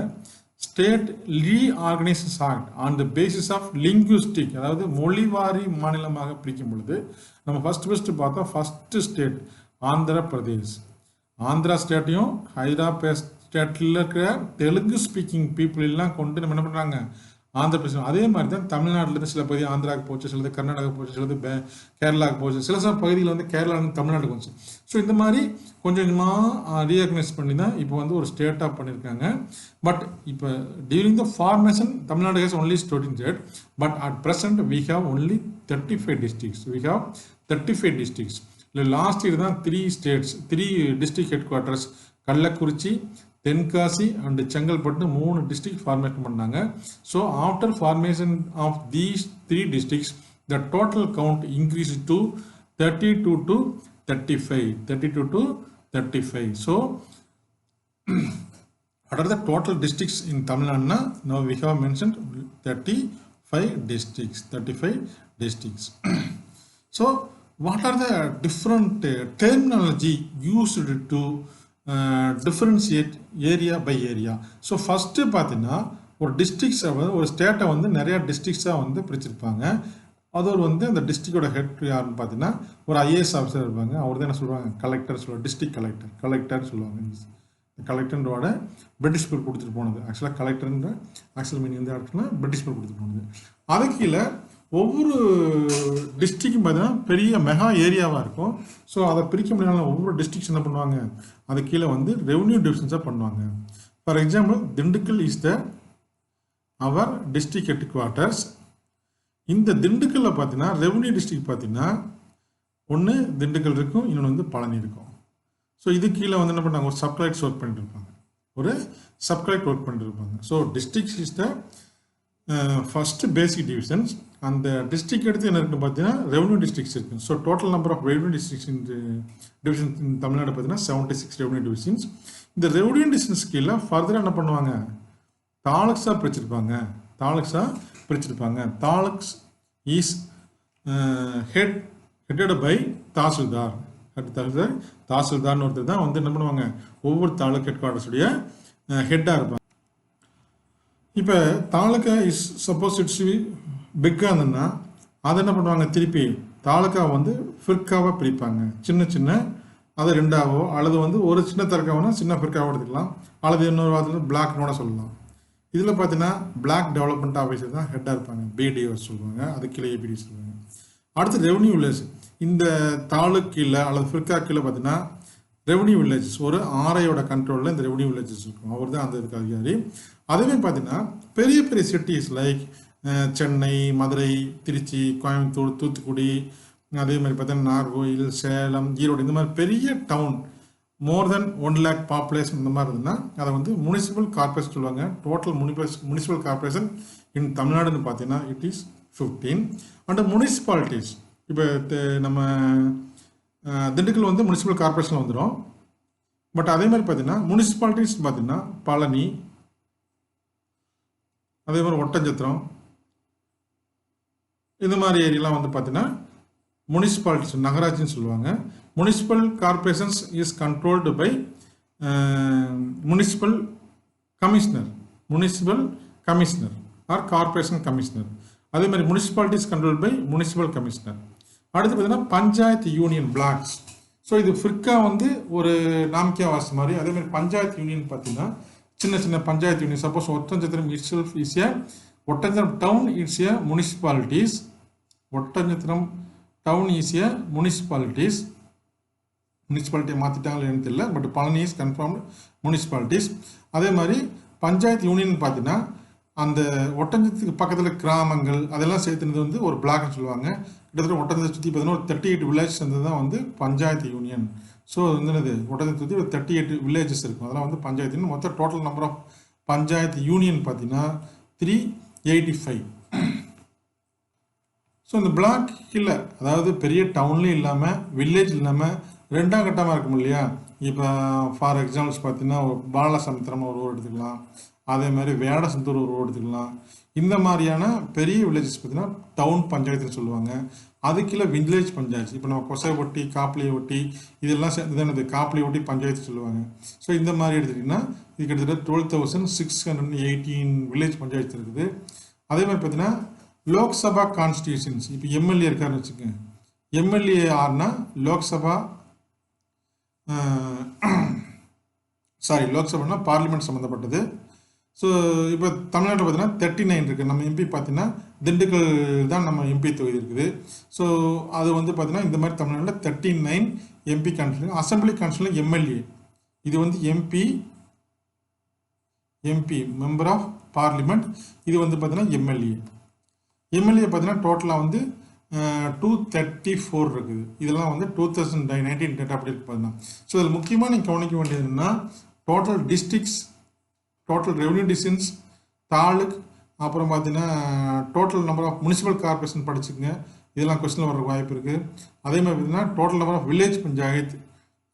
state reorganisation act on the basis of linguistic, அதாவது மொழிவாரி மாநிலமாக பிரிக்கும் பொழுது நம்ம ஃபர்ஸ்ட் பார்த்தோம் ஃபர்ஸ்ட் ஸ்டேட் ஆந்திர பிரதேஷ். ஆந்திரா ஸ்டேட்டையும் ஹைதராபாத் ஸ்டேட்டில் இருக்கிற தெலுங்கு ஸ்பீக்கிங் பீப்புள் எல்லாம் கொண்டு நம்ம என்ன பண்ணுறாங்க ஆந்திர பிரதேசம். அதே மாதிரி தான் தமிழ்நாட்டிலேருந்து சில பகுதி ஆந்திராவுக்கு போச்சு, சிலது கர்நாடகா போச்சு, சிலது கேரளாவுக்கு போச்சு, சில பகுதியில் வந்து கேரளாவுக்கு தமிழ்நாட்டுக்கு போச்சு. ஸோ இந்த மாதிரி கொஞ்சம் கொஞ்சமாக ரீஆர்கனைஸ் பண்ணி தான் இப்போ வந்து ஒரு ஸ்டேட்டாக பண்ணியிருக்காங்க. பட் இப்போ during the formation Tamil Nadu has only 14 state, but at present we have only 35 districts. இல்லை லாஸ்ட் இயர் தான் 3 district headquarters Kallakurichi, Tenkasi and Chengalpattu 3 district formation பண்ணாங்க. So after formation of these 3 districts the total count increased to 32 to 35. So what are the total districts in Tamil Nadu? Now we have mentioned 35 districts. So what are the different terminology used to differentiate area by area? So first பார்த்தீங்கன்னா ஒரு டிஸ்ட்ரிக்ஸை ஒரு ஸ்டேட்டை வந்து நிறைய டிஸ்ட்ரிக்ஸாக வந்து பிரிச்சிருப்பாங்க. அது ஒரு வந்து அந்த டிஸ்ட்ரிக்டோட ஹெட் யாருன்னு பார்த்தீங்கன்னா ஒரு ஐஏஎஸ் ஆஃபீஸர் இருப்பாங்க. அவர் தான் என்ன சொல்லுவாங்க கலெக்டர் சொல்லுவாங்க, டிஸ்ட்ரிக்ட் கலெக்டர் சொல்லுவாங்க. கலெக்டர்ன்றோட பிரிட்டிஷ் பேர் கொடுத்துட்டு போனது. ஆக்சுவலாக கலெக்டர்ன்ற ஆக்சுவல் மீனிங் வந்து ஆக்சுவலாக பிரிட்டிஷ் பேர் கொடுத்துட்டு போனது. அது கீழே ஒவ்வொரு டிஸ்ட்ரிக்டும் பார்த்தீங்கன்னா பெரிய மெகா ஏரியாவாக இருக்கும். ஸோ அதை பிரிக்க முடியாத ஒவ்வொரு டிஸ்ட்ரிக்ஸ் என்ன பண்ணுவாங்க, அது கீழே வந்து ரெவன்யூ டிவிஷன்ஸாக பண்ணுவாங்க. For example Dindigul is the our district headquarters. இந்த திண்டுக்கல்ல பார்த்தீங்கன்னா ரெவன்யூ டிஸ்ட்ரிக்ட் பார்த்தீங்கன்னா ஒன்று திண்டுக்கல் இருக்கும், இன்னொன்று வந்து பழனி இருக்கும். ஸோ இது கீழே வந்து என்ன பண்ணாங்க ஒரு சப்கலெக்டர் ஒர்க் பண்ணிட்டு இருப்பாங்க. So district is the first basic divisions. அந்த டிஸ்ட்ரிக்ட் எடுத்து என்ன இருக்குன்னு பார்த்தீங்கன்னா ரெவன்யூ டிஸ்ட்ரிக்ட்ஸ் இருக்குது. So total number of revenue districts இந்த டிவிஷன் தமிழ்நாடு பார்த்தீங்கன்னா 76 ரெவன்யூ டிவிஷன்ஸ். இந்த ரெவன்யூ டிவிஷன்ஸ் கீழே ஃபர்தராக என்ன பண்ணுவாங்க தாலுக்ஸாக பிரிச்சிருப்பாங்க. Taluks is headed by tahsildar. தாசில்தார்னு ஒருத்தர் தான் வந்து என்ன பண்ணுவாங்க ஒவ்வொரு தாலுக் ஹெட் குவார்ட்டர்ஸுடைய ஹெட்டாக இருப்பாங்க. இப்போ தாலுக்கா இஸ் சப்போஸ் இட்ஸ் பிக்காக இருந்ததுன்னா அதை என்ன பண்ணுவாங்க திருப்பி தாலுக்காவை வந்து ஃபிர்காவாக பிரிப்பாங்க. சின்ன அதை 2ஆவோ அல்லது வந்து ஒரு சின்ன தரக்காவோனா சின்ன ஃபிர்காவோ எடுத்துக்கலாம், அல்லது இன்னொரு வாரத்தில் பிளாக்னோட சொல்லலாம். இதில் பார்த்தீங்கன்னா பிளாக் டெவலப்மெண்ட் ஆஃபீஸர் தான் ஹெட்டாக இருப்பாங்க, பிடிஓ சொல்லுவாங்க. அது கீழே ஏபிடி சொல்லுவாங்க. அடுத்து ரெவன்யூ வில்லேஜ். இந்த தாலுக்கு கீழே அல்லது ஃபிர்கா கீழே பார்த்தீங்கன்னா ரெவன்யூ வில்லேஜஸ் ஒரு ஆர்ஐயோட கண்ட்ரோலில் இந்த ரெவன்யூ வில்லேஜஸ் இருக்கும். அவர் தான் அந்த இதுக்கு அதிகாரி. அதுவே பார்த்தீங்கன்னா பெரிய பெரிய சிட்டிஸ் லைக் சென்னை, மதுரை, திருச்சி, கோயம்புத்தூர், தூத்துக்குடி, அதே மாதிரி பார்த்தீங்கன்னா நாகர்கோயில், சேலம், ஈரோடு, இந்த மாதிரி பெரிய டவுன் மோர் தென் 1 lakh பாப்புலேஷன் இந்த மாதிரி இருந்தால் அதை வந்து முனிசிபல் கார்பரேஷன் சொல்லுவாங்க. டோட்டல் முனிசிபல் கார்பரேஷன் இன் தமிழ்நாடுன்னு பார்த்தீங்கன்னா இட் இஸ் 15. அண்ட் முனிசிபாலிட்டிஸ் இப்போ நம்ம திண்டுக்கல் வந்து முனிசிபல் கார்பரேஷன் வந்துடும். பட் அதே மாதிரி பார்த்தீங்கன்னா முனிசிபாலிட்டிஸ் பார்த்தீங்கன்னா பழனி, அதே மாதிரி ஒட்டஞ்சத்திரம், இந்த மாதிரி ஏரியாலாம் வந்து பார்த்தீங்கன்னா முனிசிபாலிட்டிஸ் நகராட்சின்னு சொல்லுவாங்க. Municipal corporations is controlled by municipal commissioner or corporation commissioner. அதே மாதிரி municipalities control by municipal commissioner. அடுத்து பார்த்தீங்கன்னா பஞ்சாயத்து யூனியன் பிளாக்ஸ். ஸோ இது ஃபிர்கா வந்து ஒரு நாம்கியா வாசி மாதிரி. அதே மாதிரி பஞ்சாயத்து யூனியன் பார்த்தீங்கன்னா சின்ன சின்ன panchayat union. Suppose Oddanchatram itself is a Oddanchatram town it's a municipalities. Oddanchatram town is a municipalities. முனிசிபாலிட்டியை மாற்றிட்டாங்களே எனக்கு தெரியல. But Palani is confirmed municipalities. அதே மாதிரி பஞ்சாயத்து யூனியன் பார்த்தீங்கன்னா அந்த ஒட்டஞ்சத்துக்கு பக்கத்தில் கிராமங்கள் அதெல்லாம் சேர்த்துனது வந்து ஒரு பிளாக்னு சொல்லுவாங்க. கிட்டத்தட்ட ஒட்டஞ்சத்தை சுற்றி பார்த்தீங்கன்னா ஒரு 38 வில்லேஜஸ் வந்து தான் வந்து பஞ்சாயத்து யூனியன். ஸோ வந்து ஒட்டஞ்சத்தை சுற்றி ஒரு 38 வில்லேஜஸ் இருக்கும். அதெல்லாம் வந்து பஞ்சாயத்து யூனியன். மொத்தம் total number of panchayat union பார்த்தீங்கன்னா 385. ஸோ இந்த பிளாக் இல்லை, அதாவது பெரிய டவுன்லேயும் இல்லாமல் வில்லேஜ் இல்லாமல் ரெண்டாம் கட்டமாக இருக்கும் இல்லையா. இப்போ ஃபார் எக்ஸாம்பிள்ஸ் பார்த்தீங்கன்னா பாலசமுத்திரம் ஒரு ஊர் எடுத்துக்கலாம். அதே மாதிரி வேடசந்தூர் ஒரு ஊர் எடுத்துக்கலாம். இந்த மாதிரியான பெரிய வில்லேஜஸ் பார்த்தீங்கன்னா டவுன் பஞ்சாயத்துன்னு சொல்லுவாங்க. அதுக்குள்ள வில்லேஜ் பஞ்சாயத்து. இப்போ நம்ம கொசைப்பட்டி, காப்பிலியொட்டி இதெல்லாம் சேர்ந்து காப்பிலியொட்டி பஞ்சாயத்து சொல்லுவாங்க. ஸோ இந்த மாதிரி எடுத்துக்கிட்டிங்கன்னா இது கிட்டத்தட்ட 12,618 வில்லேஜ் பஞ்சாயத்து இருக்குது. அதே மாதிரி பார்த்தீங்கன்னா லோக்சபா கான்ஸ்டியூஷன்ஸ். இப்போ எம்எல்ஏ இருக்காருன்னு வச்சுக்கோங்க. எம்எல்ஏ ஆர்னா லோக்சபானா பார்லிமெண்ட் சம்மந்தப்பட்டது. ஸோ இப்போ தமிழ்நாட்டில் பார்த்தீங்கன்னா 39 இருக்குது. நம்ம எம்பி பார்த்தீங்கன்னா திண்டுக்கல் தான் நம்ம எம்பி தொகுதி இருக்குது. ஸோ அது வந்து பார்த்தீங்கன்னா இந்த மாதிரி தமிழ்நாட்டில் 39 MP constitution. Assembly constitution MLA இது வந்து எம்பி மெம்பர் ஆஃப் பார்லிமெண்ட். இது வந்து பார்த்தீங்கன்னா எம்எல்ஏ பார்த்தீங்கன்னா டோட்டலாக வந்து 234 இருக்குது. இதெல்லாம் வந்து 2019 டேட்டா அப்படி இருக்கு பார்த்தீங்கன்னா. ஸோ இதில் முக்கியமாக நீங்கள் கவனிக்க வேண்டியது என்னன்னா total districts, total revenue distance, taluk, அப்புறம் பார்த்தீங்கன்னா total number of municipal corporation படிச்சுக்கங்க. இதெல்லாம் கொஸ்டினில் வர வாய்ப்பு இருக்குது. அதே மாதிரி பார்த்தீங்கன்னா total number of village panchayat,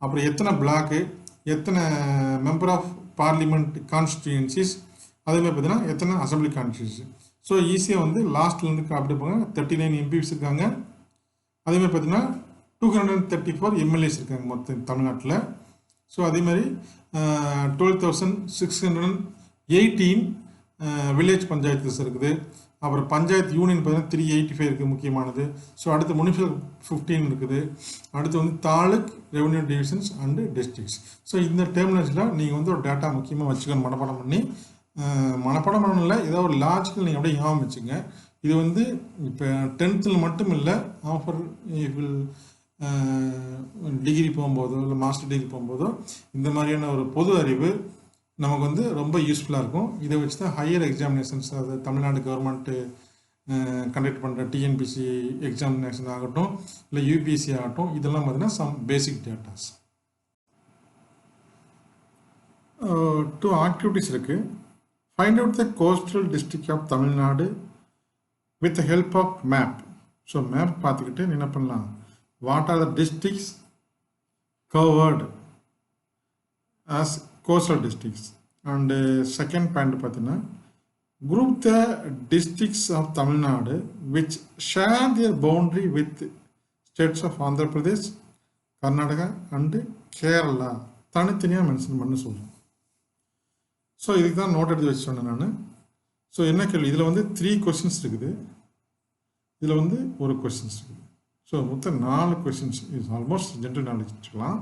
அப்புறம் எத்தனை பிளாக்கு, எத்தனை மெம்பர் ஆஃப் பார்லிமெண்ட் கான்ஸ்டியூன்சிஸ், அதே மாதிரி பார்த்தீங்கன்னா எத்தனை அசம்பிளி கான்ஸ்டியூன்சி. ஸோ ஈஸியாக வந்து லாஸ்ட்லேருந்து அப்படி போங்க. 39 எம்பிஸ் இருக்காங்க. அதேமாதிரி பார்த்தீங்கன்னா 234 எம்எல்ஏஸ் இருக்காங்க மொத்தம் தமிழ்நாட்டில். ஸோ அதே மாதிரி 12,618 வில்லேஜ் பஞ்சாயத்துஸ் இருக்குது. அப்புறம் பஞ்சாயத்து யூனியன் பார்த்தீங்கன்னா 385 இருக்குது முக்கியமானது. ஸோ அடுத்து முனிசிபல் 15 இருக்குது. அடுத்து வந்து taluk, revenue divisions and districts. So இந்த டெர்மினேஜில் நீங்கள் வந்து ஒரு டேட்டா முக்கியமாக வச்சுக்கணும். மனப்பாடம் பண்ணணும் இல்லை, ஏதோ ஒரு லாஜிக்கல் நீங்கள் அப்படியே ஞாபகம் வச்சுங்க. இது வந்து இப்போ 10th மட்டும் இல்லை, ஆஃபர் டிகிரி போகும்போதோ இல்லை மாஸ்டர் டிகிரி போகும்போதோ இந்த மாதிரியான ஒரு பொது அறிவு நமக்கு வந்து ரொம்ப யூஸ்ஃபுல்லாக இருக்கும். இதை வச்சு தான் ஹையர் எக்ஸாமினேஷன்ஸ், அது தமிழ்நாடு கவர்மெண்ட்டு கண்டக்ட் பண்ணுற டிஎன்பிசி எக்ஸாமினேஷன் ஆகட்டும் இல்லை யூபிஎஸ்சி ஆகட்டும், இதெல்லாம் பார்த்தீங்கன்னா சம் பேசிக் டேட்டாஸ். 2 ஆக்டிவிட்டிஸ் இருக்குது. Find out the coastal district of Tamil Nadu with the help of map. So map பார்த்துக்கிட்டு என்ன பண்ணலாம், what are the districts covered as coastal districts. And second point பார்த்தீங்கன்னா group the districts of Tamil Nadu which share their boundary with states of Andhra Pradesh, Karnataka and Kerala தனித்தனியாக mention பண்ண சொல்கிறேன். So இதுக்கு தான் note எடுத்து வச்சு சொன்னேன் நான். ஸோ என்ன கேள்வி, இதில் வந்து 3 கொஸ்டின்ஸ் இருக்குது, இதில் வந்து ஒரு கொஸ்டின்ஸ் இருக்குது. ஸோ மொத்தம் 4 கொஸ்டின்ஸ். இது ஆல்மோஸ்ட் ஜென்ரல் நாலேஜ் வச்சுக்கலாம்.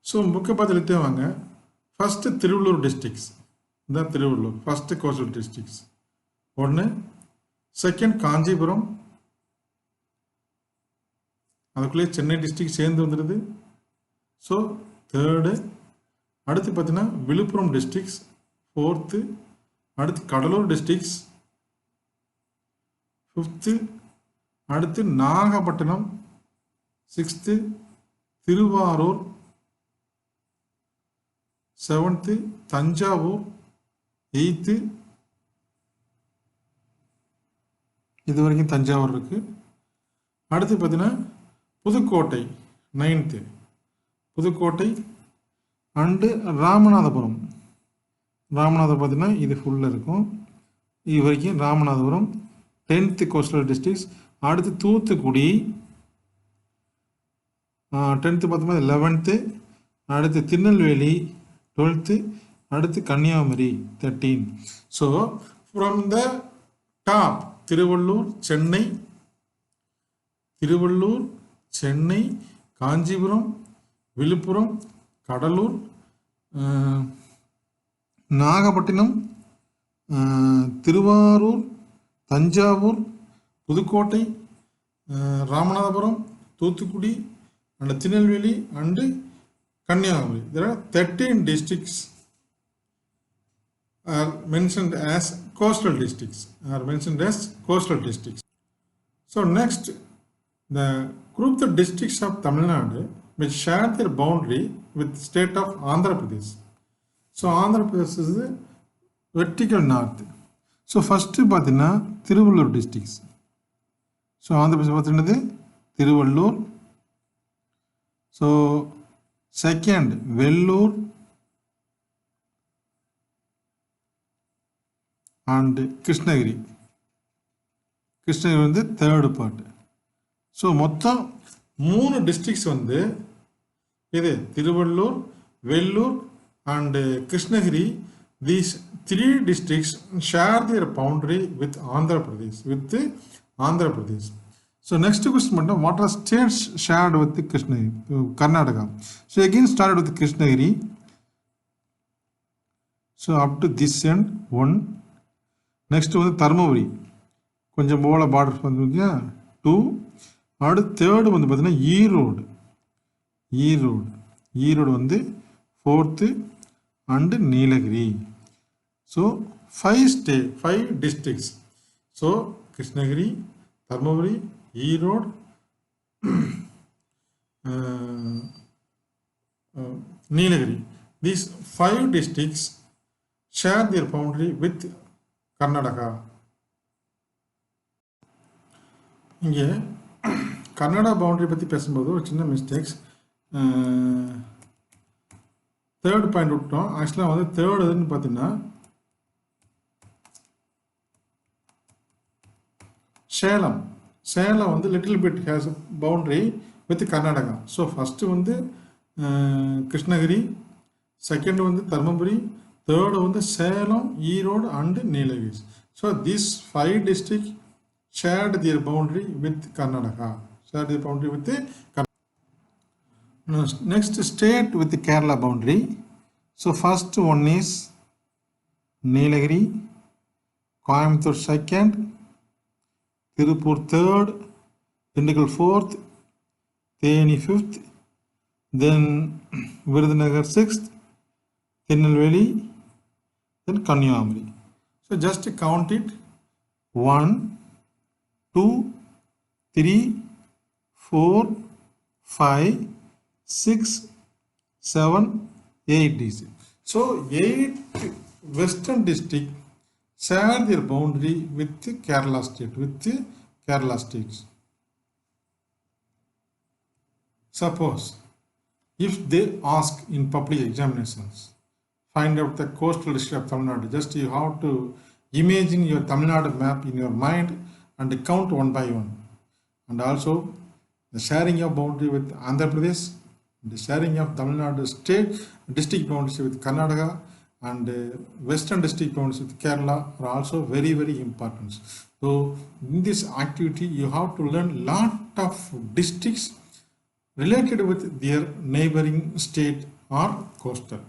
ஸோ புக்கை பார்த்து எழுத்தே வாங்க. ஃபஸ்ட்டு திருவள்ளூர் டிஸ்ட்ரிக்ஸ், இந்த Thiruvallur first coastal districts 1. Second Kanchipuram, அதுக்குள்ளே சென்னை டிஸ்ட்ரிக்ட் சேர்ந்து வந்துடுது. So third. அடுத்து பார்த்தீங்கன்னா விழுப்புரம் டிஸ்ட்ரிக்ஸ் ஃபோர்த்து. அடுத்து கடலூர் டிஸ்ட்ரிக்ஸ் ஃபிஃப்த்து. அடுத்து Nagapattinam sixth. Tiruvarur seventh. Thanjavur eighth. இது வரைக்கும் தஞ்சாவூர் இருக்குது. அடுத்து பார்த்தீங்கன்னா புதுக்கோட்டை நைன்த்து. புதுக்கோட்டை அண்டு ராமநாதபுரம். ராமநாதபுரம் பார்த்தீங்கன்னா இது ஃபுல்லாக இருக்கும். இது வரைக்கும் ராமநாதபுரம் 10th கோஸ்டல் டிஸ்ட்ரிக்ஸ். அடுத்து தூத்துக்குடி 10th பார்த்தோம்னா 11th. அடுத்து திருநெல்வேலி 12th. அடுத்து Kanyakumari 13. So from the top Thiruvallur, Chennai, Kanchipuram, Villupuram, Cuddalore, Nagapattinam, Thiruvarur, Thanjavur, Pudukkottai, Ramanathapuram, Thoothukudi and Tirunelveli and Kanyakumari. There are 13 districts are mentioned as coastal districts. So next, the group the districts of Tamil Nadu which share their boundary with the state of Andhra Pradesh. So Andhra Pradesh is the vertical north. So first பார்த்தீங்கன்னா Tiruvallur districts. So Andhra Pradesh பார்த்தீங்கன்னா Tiruvallur. So second Vellore and Krishnagiri. வந்து third part. So மொத்தம் 3 districts வந்து இது Tiruvallur, Vellore and Krishnagiri. These 3 districts share their boundary with Andhra Pradesh. So next question மட்டும் what are states shared with Krishnagiri? Karnataka. So again start with Krishnagiri. So up to this end 1. Next வந்து தருமபுரி கொஞ்சம் போல borders வந்து 2. அடுத்து தேர்டு வந்து பார்த்தீங்கன்னா ஈரோடு வந்து 4th and Nilgiri. So 5 districts. So Krishnagiri, Dharmapuri, Erode, Nilgiri. These 5 districts share their boundary with Karnataka. இங்கே கர்நாடகா பவுண்டரி பற்றி பேசும்போது ஒரு சின்ன மிஸ்டேக்ஸ். தேர்ட் பாயிண்ட் விட்டோம். ஆக்சுவலாக வந்து தேர்ட் எதுன்னு பார்த்தீங்கன்னா சேலம் வந்து little bit has boundary with Karnataka. So first வந்து கிருஷ்ணகிரி, செகண்ட் வந்து தருமபுரி, தேர்டு வந்து Salem, Erode and Nilgiri. So this 5 districts shared their boundary with Karnataka. Next state with the Kerala boundary. So first one is Nilagiri, Coimbatore second, Tirupur third, Dindigul 4th, Theni 5th, then Virudhunagar 6th, Tirunelveli, then Kanyakumari. So just count it 1, 2, 3, 4, 5, 6, 7, 8 districts. So 8 western districts share their boundary with Kerala states. Suppose if they ask in public examinations, find out the coastal district of Tamil Nadu. Just you have to imagine your Tamil Nadu map in your mind and count one by one. And also the sharing of boundary with Andhra Pradesh, the sharing of Tamil Nadu state district boundaries with Karnataka, and western district boundaries with Kerala are also very, very important. So in this activity you have to learn lot of districts related with their neighboring state or coastal.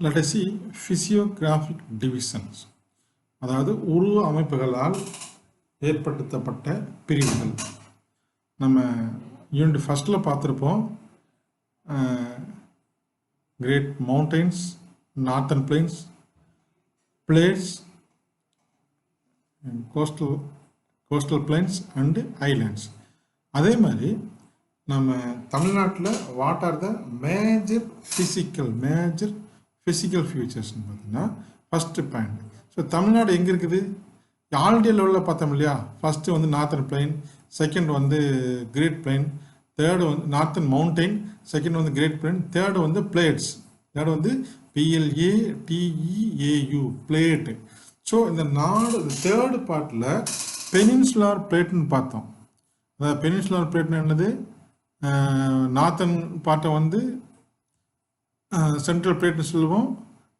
Let us see physiographic divisions. அதாவது உருவ அமைப்புகளால் ஏற்படுத்தப்பட்ட பிரிவுகள். நம்ம unit ஃபஸ்ட்டில் பார்த்துருப்போம். Great mountains, northern plains, plateaus, coastal plains and islands. அதே மாதிரி நம்ம தமிழ்நாட்டில் what are the major physical ஃபியூச்சர்ஸ்னு பார்த்தீங்கன்னா ஃபஸ்ட்டு பாயிண்ட். ஸோ தமிழ்நாடு எங்கே இருக்குது? ஆல்ரெடி லெவலில் பார்த்தோம் இல்லையா? ஃபஸ்ட்டு வந்து நார்த்தன் பிளைன், செகண்ட் வந்து கிரேட் பிளைன், தேர்டு வந்து நார்த்தன் மவுண்டெயின், செகண்ட் வந்து கிரேட் பிளைன், தேர்டு வந்து பிளேட்ஸ், தேர்டு வந்து PLATEAU பிளேட்டு. ஸோ இந்த தேர்டு பார்ட்டில் பெனின்சுலார் பிளேட்னு பார்த்தோம். அதாவது பெனின்சுலார் பிளேட்னு என்னது? நார்த்தன் பார்ட்டை வந்து சென்ட்ரல் பிளேட்னு சொல்லுவோம்,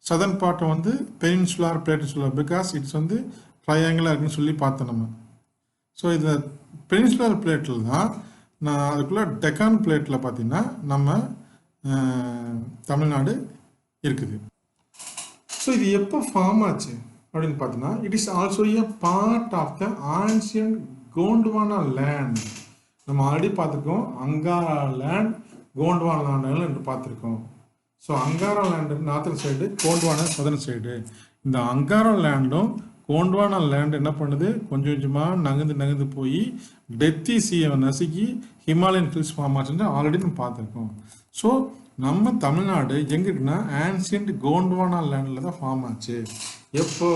சதர்ன் பார்ட்டை வந்து பெனின்சுலார் பிளேட்னு சொல்லுவோம். பிகாஸ் இட்ஸ் வந்து ட்ரையாங்கிளாக இருக்குன்னு சொல்லி பார்த்தோம் நம்ம. ஸோ இந்த பெனின்சுலார் பிளேட்டில் தான் நான் அதுக்குள்ளே டெக்கான் பிளேட்டில் பார்த்தீங்கன்னா நம்ம தமிழ்நாடு இருக்குது. ஸோ இது எப்போ ஃபார்ம் ஆச்சு அப்படின்னு பார்த்தீங்கன்னா, it is also a part of the ancient Gondwana land. நம்ம ஆல்ரெடி பார்த்துருக்கோம் அங்காரா லேண்ட், கோண்ட்வானா லேண்ட் என்று பார்த்துருக்கோம். So Angara land northern side, Gondwana southern side. இந்த அங்காரா லேண்டும் கோண்ட்வானா லேண்ட் என்ன பண்ணுது? கொஞ்சம் கொஞ்சமாக நகர்ந்து போய் டெத்தி சீயை நசுக்கி ஹிமாலயன் ஹில்ஸ் ஃபார்ம் ஆச்சுன்னு ஆல்ரெடி நம்ம பார்த்துருக்கோம். ஸோ நம்ம தமிழ்நாடு எங்கே இருக்குன்னா ஆன்சியன்ட் கோண்ட்வானா லேண்டில் தான் ஃபார்ம் ஆச்சு. எப்போ?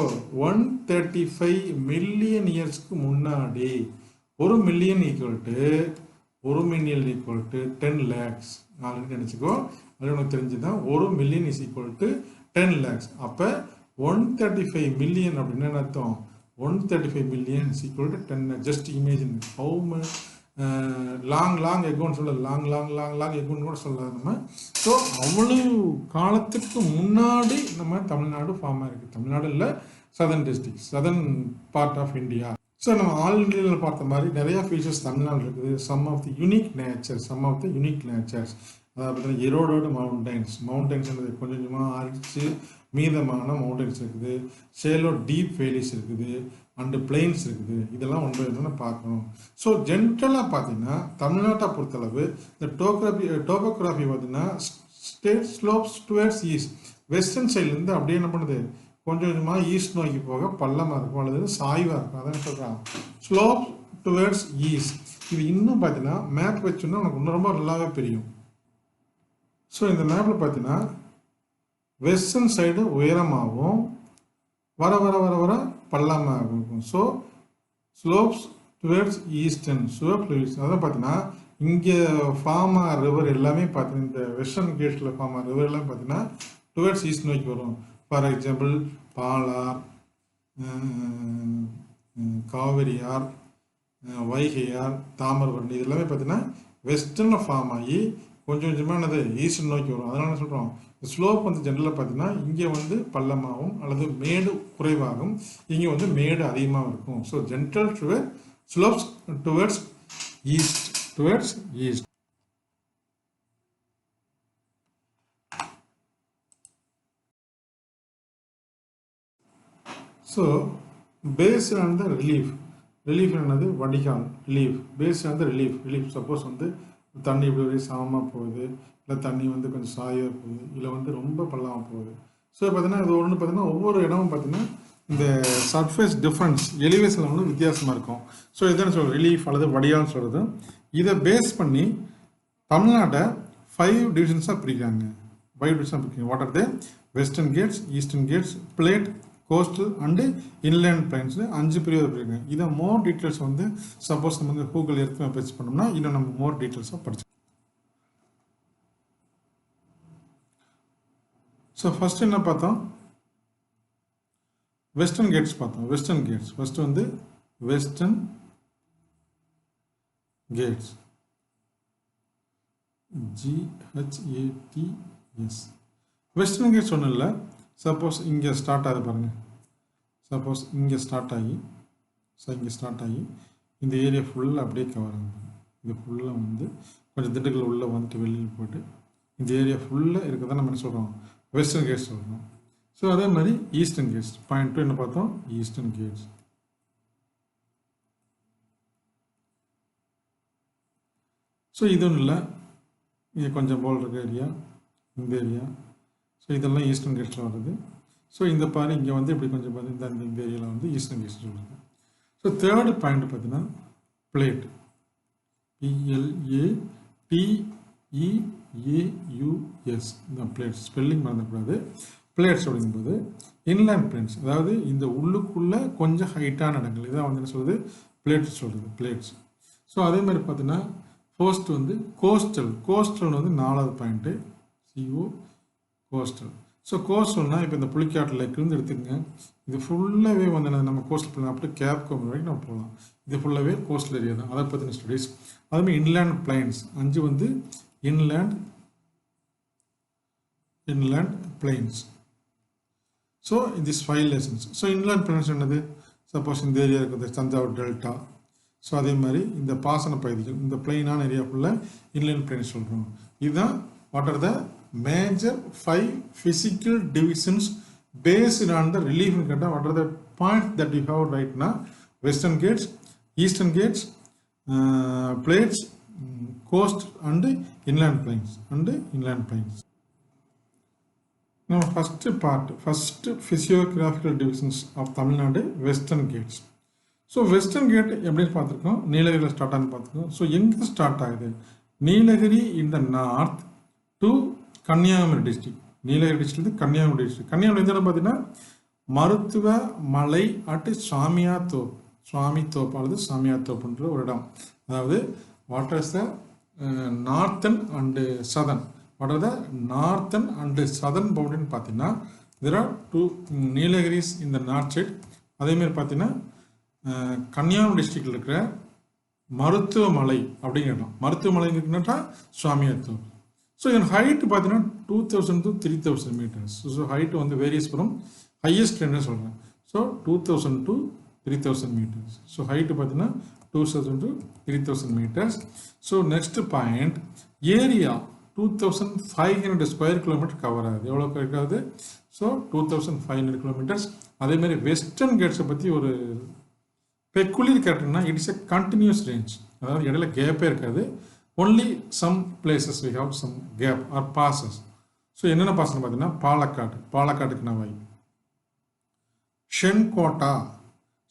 135 மில்லியன் இயர்ஸ்க்கு முன்னாடி. 1 million equal to 10 lakhs. Already நினச்சிக்கோ, அது உனக்கு தெரிஞ்சுதான். 1 million is equal to 10 lakhs. அப்போ 135 மில்லியன் அப்படின்னு என்ன அர்த்தம்? 135 million is equal to 10 lakhs. Just imagine how much long எகோன்னு சொல்ல, லாங் எகோன்னு கூட சொல்லலாம் நம்ம. ஸோ அவ்வளவு காலத்துக்கு முன்னாடி நம்ம தமிழ்நாடு ஃபார்ம் ஆகிருக்கு. தமிழ்நாடு இல்லை, southern district, southern part of India. So நம்ம ஆல் இண்டியாவில் பார்த்த மாதிரி நிறைய ஃபீச்சர்ஸ் தமிழ்நாடு இருக்குது. Some of the unique natures. அதாவது பார்த்தீங்கன்னா எரோடோடு மவுண்டைன்ஸ் கொஞ்சம் கொஞ்சமாக அரிச்சு மீதமான மவுண்டன்ஸ் இருக்குது. ஷேலோ டீப் வேலிஸ் இருக்குது அண்டு பிளெயின்ஸ் இருக்குது. இதெல்லாம் ஒன்று என்னென்னு பார்க்கணும். ஸோ ஜென்ரலாக பார்த்தீங்கன்னா தமிழ்நாட்டை பொறுத்தளவு இந்த டோபோகிராஃபி பார்த்தீங்கன்னா state slopes towards east. Western சைட்லேருந்து அப்படியே என்ன பண்ணுது? கொஞ்சம் கொஞ்சமாக ஈஸ்ட் நோக்கி போக பள்ளமாக இருக்கும் அல்லது சாய்வாக இருக்கும். அதான் சொல்கிறாங்க ஸ்லோப் டுவர்ட்ஸ் ஈஸ்ட். இது இன்னும் பார்த்தீங்கன்னா மேப் வச்சோன்னா உனக்கு இன்னும் ரொம்ப நல்லாவே தெரியும். ஸோ இந்த மேப்பில் பார்த்தீங்கன்னா வெஸ்டர்ன் சைடு உயரமாகவும் வர பள்ளமாக இருக்கும். ஸோ ஸ்லோப்ஸ் டுவர்ட்ஸ் ஈஸ்டர்ன் அதான் பார்த்தீங்கன்னா இங்கே ஃபார்மா ரிவர் எல்லாமே பார்த்தீங்கன்னா இந்த வெஸ்டர்ன் கேட்ஸில் ஃபார்மா ரிவர் எல்லாமே பார்த்தீங்கன்னா டுவர்ட்ஸ் ஈஸ்ட் நோக்கி வரும். ஃபார் எக்ஸாம்பிள் பாலார், காவிரியார், வைகையார், தாமிரபரணி இது எல்லாமே பார்த்தீங்கன்னா வெஸ்டர்னில் ஃபார்ம் ஆகி கொஞ்சம் கொஞ்சமாக என்னது ஈஸ்டர்ன் நோக்கி வரும். அதனால சொல்கிறோம் ஸ்லோப் வந்து ஜென்ரலாக பார்த்தீங்கன்னா இங்கே வந்து பள்ளமாகவும் அல்லது மேடு குறைவாகவும், இங்கே வந்து மேடு அதிகமாகவும் இருக்கும். So general slopes towards east. So based on the relief என்னது? வடிகால் relief. Based on the relief suppose வந்து தண்ணி இப்படி வரையும் சமமாக போகுது, இல்லை தண்ணி வந்து கொஞ்சம் சாயாக போகுது, இல்லை வந்து ரொம்ப பள்ளமாக போகுது. ஸோ பார்த்தீங்கன்னா இது ஒன்று பார்த்தீங்கன்னா ஒவ்வொரு இடமும் பார்த்தீங்கன்னா இந்த சர்ஃபேஸ் டிஃப்ரென்ஸ் எலிவேஷன் வந்து வித்தியாசமாக இருக்கும். ஸோ இதான் சொல்கிறது ரிலீஃப் அல்லது வடிகால்னு சொல்கிறது. இதை பேஸ் பண்ணி தமிழ்நாட்டை 5 டிவிஷன்ஸாக பிரிக்கிறாங்க. What are the? Western Ghats, Eastern Ghats, plateau, coastal and inland பிளைன்ஸ்னு 5 பிரிவு இருக்குங்க. இதை மோர் டீட்டெயில்ஸ் வந்து சப்போஸ் நம்ம வந்து கூகுள் எடுத்து பேச்சு பண்ணோம்னா இன்னும் நம்ம மோர் டீட்டெயில்ஸாக படிச்சோம். ஸோ ஃபஸ்ட்டு என்ன பார்த்தோம்? வெஸ்டர்ன் கேட்ஸ் பார்த்தோம். ஃபஸ்ட்டு வந்து Western Ghats GHATS. Western Ghats ஒன்றும் இல்லை. சப்போஸ் இங்கே ஸ்டார்ட் ஆகுது பாருங்கள். சப்போஸ் இங்கே ஸ்டார்ட் ஆகி இந்த ஏரியா ஃபுல்லாக அப்படியே கவர் ஆகும். இது ஃபுல்லாக வந்து கொஞ்சம் திண்டுக்கல் உள்ளே வந்துட்டு வெளியில் போய்ட்டு இந்த ஏரியா ஃபுல்லாக இருக்கிறத நம்ம என்ன சொல்கிறோம்? வெஸ்டர்ன் கேட்ஸ் சொல்கிறோம். ஸோ அதே மாதிரி ஈஸ்டர்ன் கேட்ஸ் பாயிண்ட் 2 என்ன பார்த்தோம்? Eastern Gates. ஸோ இது ஒன்றும் இல்லை, இது கொஞ்சம் போல் இருக்க ஏரியா, இந்த ஏரியா. ஸோ இதெல்லாம் ஈஸ்டர்ன் கேட்ஸில் வருது. ஸோ இந்த பாரு இங்கே வந்து இப்படி கொஞ்சம் பார்த்து இந்த ஏரியாவில் வந்து ஈஸ்டர்ன் கேட்ஸ் சொல்லுது. ஸோ தேர்டு பாயிண்ட் பார்த்தீங்கன்னா பிளேட், PLATEAUS, இந்த பிளேட்ஸ் ஸ்பெல்லிங் மறந்துக்கூடாது. பிளேட்ஸ் அப்படிங்கும்போது இன்லேண்ட் பிளேன்ஸ், அதாவது இந்த உள்ளுக்குள்ளே கொஞ்சம் ஹைட்டான இடங்கள், இதான் வந்து என்ன சொல்கிறது பிளேட்ஸ் சொல்கிறது, பிளேட்ஸ். ஸோ அதே மாதிரி பார்த்தீங்கன்னா ஃபர்ஸ்ட் வந்து கோஸ்டல் வந்து 4வது பாயிண்ட்டு, CO கோஸ்டல். ஸோ கோஸ்டல்னால் இப்போ இந்த புலிக்காட்டு லேக்லேருந்து எடுத்துக்கங்க, இது ஃபுல்லாகவே வந்து நம்ம கோஸ்டல் பிளான் அப்படியே கேப் கோமர் வரைக்கும் நம்ம போகலாம். இது ஃபுல்லாகவே கோஸ்டல் ஏரியா தான், அதை பற்றின ஸ்டடீஸ். அதுமாதிரி இன்லேண்ட் பிளைன்ஸ் 5 வந்து inland plains. So this 5 lessons. So inland plains என்னது, சப்போஸ் இந்த ஏரியா இருக்குது தஞ்சாவூர் டெல்டா. ஸோ அதே மாதிரி இந்த பாசன பகுதிகள், இந்த பிளைனான ஏரியா ஃபுல்லாக இன்லேண்ட் பிளைன்ஸ் சொல்கிறோம். இதுதான் what are the major 5 physical divisions based on the relief and what are the points that you have right now: Western Ghats, Eastern Ghats, plates, coast and inland plains. Now first physiographical divisions of Tamil Nadu, Western Ghats. So Western Ghat எப்படி பார்த்துருக்கோம், நீலகிரியில் start ஆனு பார்த்துருக்கோம். So எங்கே start ஆகுது, Nilgiri in the north to Kanyakumari district, Nilgiri district Kanyakumari district. Kanyakumari எந்த இடம் பார்த்தீங்கன்னா மருத்துவ மலை அட்டு சுவாமித்தோப்பு அல்லது சாமியாத்தோப்புன்ற ஒரு இடம். அதாவது what is the northern and southern, what are the northern and southern பவுண்டரின்னு பார்த்தீங்கன்னா there are 2 நீலகிரிஸ் இந்த நார்த் சைட். அதேமாதிரி பார்த்தீங்கன்னா கன்னியாகுமரி டிஸ்ட்ரிக்டில் இருக்கிற மருத்துவமலை அப்படிங்கிற இடம், மருத்துவமலை இருக்குன்னா சுவாமியாத்தோப்பு. ஸோ இதன் ஹைட்டு பார்த்தீங்கன்னா 2000 to 3000 meters. ஸோ ஹைட்டு வந்து வேரியஸ் ஃப்ரம் ஹையஸ்ட் என்ன சொல்கிறேன். So 2000 to 3000 meters. So height பார்த்தீங்கன்னா 2000 to 3000 meters. So next point area 2500 square kilometre cover ஆகுது. எவ்வளோ கவர் ஆகுது, ஸோ 2500 kilometers. அதேமாதிரி வெஸ்டர்ன் கேட்ஸை பற்றி ஒரு பெக்குலியர் கேரக்டர்னா it is a continuous range, அதாவது இடையில கேப்பே இருக்காது. only some places we have some gap or passes. So என்னென்ன பாஸ்ன்னு பார்த்தீங்கன்னா பாலக்காட்டுக்கு நவாய்,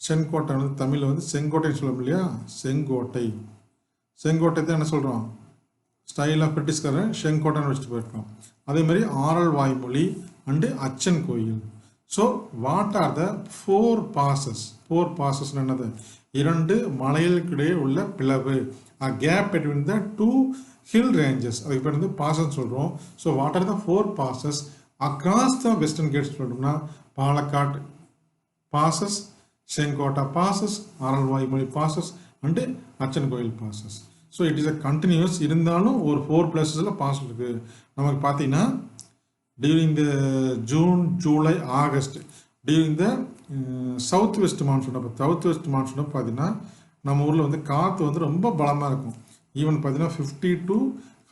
செங்கோட்டை வந்து தமிழில் வந்து செங்கோட்டைன்னு சொல்லுவோம் இல்லையா, செங்கோட்டை தான் என்ன சொல்கிறோம், ஸ்டைல் ஆஃப் பிரிட்டிஷ்காரன் செங்கோட்டைன்னு வச்சுட்டு போயிருக்கோம். அதே மாதிரி ஆரல் வாய்மொழி and Achan Kovil. So what are the 4 passes? 4 passes என்னது, 2 மலைகளுக்கிடையே உள்ள பிளவு, gap between the 2 hill ranges, அதுக்கு பேர் வந்து பாசஸ் சொல்கிறோம். So what are the 4 passes across the Western Ghats சொல்லணும்னா Palakkad passes, Shencottah passes, Aralvaimozhi passes and Achan Kovil passes. So it is a continuous, இருந்தாலும் ஒரு 4 places பாஸ் இருக்குது. நமக்கு பார்த்தீங்கன்னா during the June, July, August, during the south west monsoon பார்த்தீங்கன்னா நம்ம ஊரில் வந்து காற்று வந்து ரொம்ப பலமாக இருக்கும். ஈவன் பார்த்தீங்கன்னா 50 to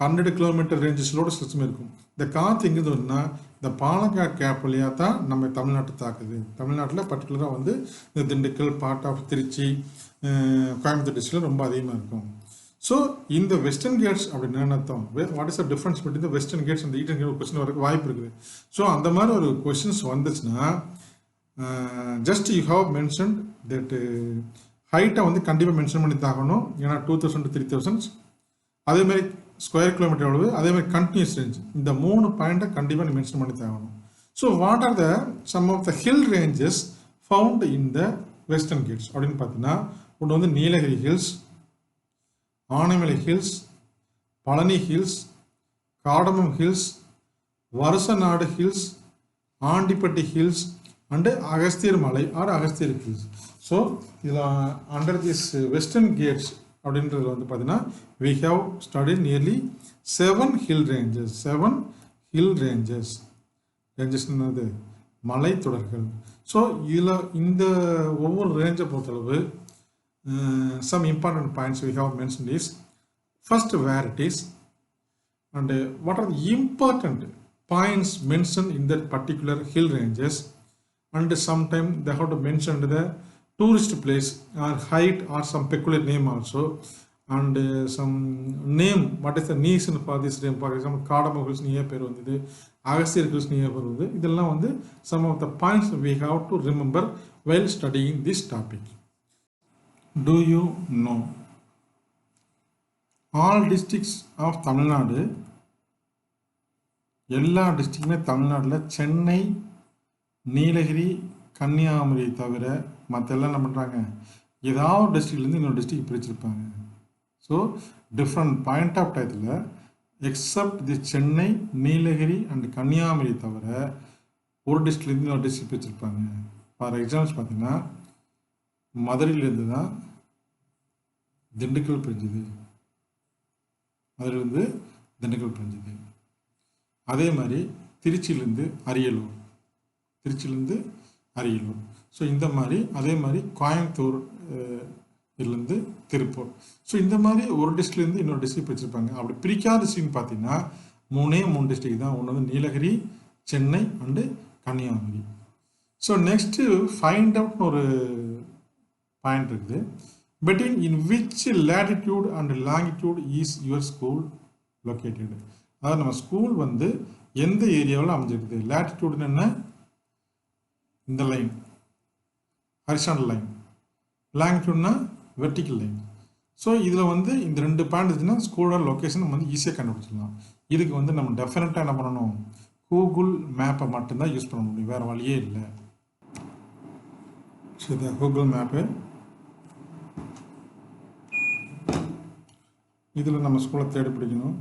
100 kilometer ரேஞ்சஸோட சிஸ்டம் இருக்கும். இந்த காற்று எங்கேருந்து வருதுன்னா இந்த பாலக்காட் கேப் வழியாக தான் நம்ம தமிழ்நாட்டை தாக்குது. தமிழ்நாட்டில் பர்டிகுலராக வந்து இந்த திண்டுக்கல், பார்ட் ஆஃப் திருச்சி, கோயம்புத்தூர் டிஸ்ட்ரிக்டில் ரொம்ப அதிகமாக இருக்கும். ஸோ இந்த வெஸ்டர்ன் கேட்ஸ் அப்படின்னு என்ன அர்த்தம், what is the difference between the Western Ghats and Eastern Ghats question வரக்கு வாய்ப்பு இருக்குது. ஸோ அந்த மாதிரி ஒரு கொஸ்டின்ஸ் வந்துச்சுன்னா just you have mention that ஹைட்டை வந்து கண்டிப்பாக மென்ஷன் பண்ணி தாக்கணும். ஏன்னா 2000 to 3000, அதேமாதிரி ஸ்கொயர் கிலோமீட்டர் எவ்வளவு, அதேமாதிரி கண்டினியூஸ் ரேஞ்ச், இந்த 3 பாயிண்ட்டை கண்டிப்பாக நீ மென்ஷன் பண்ணி தாக்கணும். So what are the some of the hill ranges found in the Western Ghats அப்படின்னு பார்த்தீங்கன்னா ஒன்று வந்து Nilgiri hills, Anaimalai hills, Palani hills, cardamom hills, Varusanadu hills, Andipatti hills and Agasthiyar Malai or Agasthiyar hills. So இதில் அண்டர் திஸ் வெஸ்டர்ன் கேட்ஸ் அப்படின்றது வந்து பார்த்தீங்கன்னா we have studied nearly 7 hill ranges. 7 hill ranges என்னது மலை தொடர்கள். ஸோ இதில் இந்த ஒவ்வொரு ரேஞ்சை பொறுத்தளவு some important points we have mentioned is first where it is and what are the important points mentioned in that particular hill ranges, and sometimes they have to mention the tourist place or height or some peculiar name also, and some name, what is the reason for this name? For example, Kadamba Hills near பேர் வந்தது, Agasthyar Hills near பேர் வந்தது. இதெல்லாம் வந்து some of the points we have to remember while studying this topic. Do you know all districts of Tamil Nadu, எல்லா டிஸ்ட்ரிக்ட்டுமே தமிழ்நாட்டில் சென்னை, நீலகிரி, கன்னியாகுமரி தவிர மற்ற எல்லாம் என்ன பண்ணுறாங்க, ஏதாவது டிஸ்ட்ரிக்ட்லேருந்து இன்னொரு டிஸ்ட்ரிக்ட் பிரிச்சிருப்பாங்க. ஸோ டிஃப்ரெண்ட் பாயிண்ட் ஆஃப் டயத்தில் except the Chennai, Nilgiri and Kanniyakumari தவிர ஒரு டிஸ்ட்ரிக்ட்லேருந்து இன்னொரு டிஸ்ட்ரிக்ட் பிரிச்சிருப்பாங்க. ஃபார் எக்ஸாம்பிள்ஸ் பார்த்தீங்கன்னா மதுரையிலேருந்து தான் திண்டுக்கல் பிரிஞ்சுது, மதுரையிலேருந்து திண்டுக்கல் பிரிஞ்சுது. அதே மாதிரி திருச்சியிலேருந்து அரியலூர், திருச்சியிலேருந்து அரியலூர். ஸோ இந்த மாதிரி அதே மாதிரி கோயம்புத்தூர் இதுலேருந்து திருப்பூர். ஸோ இந்த மாதிரி ஒரு டிஸ்ட்ரிக்ட்லேருந்து இன்னொரு டிஸ்ட்ரிக்ட் பிரிச்சிருப்பாங்க. அப்படி பிரிக்காத டிஸ்ட்ரிக்ட்னு பார்த்தீங்கன்னா மூணு டிஸ்ட்ரிக்ட் தான். ஒன்று வந்து Nilgiri, Chennai and Kanniyakumari. So next find அவுட்னு ஒரு பாயிண்ட் இருக்குது. between in which latitude and longitude is your school located? அதாவது நம்ம ஸ்கூல் வந்து எந்த ஏரியாவில் அமைஞ்சிருக்குது. லேட்டிடியூடுன்னு என்ன, இந்த லைன் ஹரிசாண்டல் லைன், லாங்கிடியூட்னா வெர்டிக்கல் லைன். ஸோ இதில் வந்து இந்த ரெண்டு பாயிண்ட் இருந்துச்சுன்னா ஸ்கூலோட லொக்கேஷன் நம்ம வந்து ஈஸியாக கண்டுபிடிச்சிடலாம். இதுக்கு வந்து நம்ம டெஃபினட்டாக என்ன பண்ணணும், கூகுள் மேப்பை மட்டும்தான் யூஸ் பண்ண முடியும், வேறு வழியே இல்லை. ஸோ இந்த கூகுள் மேப்பு இதில் நம்ம ஸ்கூலை தேடி பிடிக்கணும்.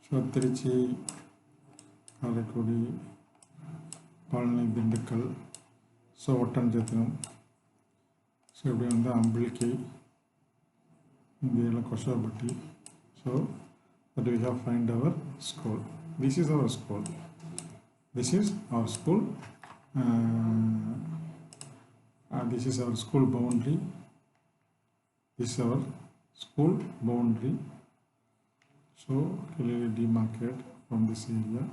So Trichy, Karaikudi, Palani, Dindigul, so Oddanchatram, so இப்படி வந்து அம்பிள்கை, இந்தியாவில் Kosavapatti. So that we have find our school. This is our school. This is our school. This is our school boundary. This is our school boundary. So clearly demarcate from this area.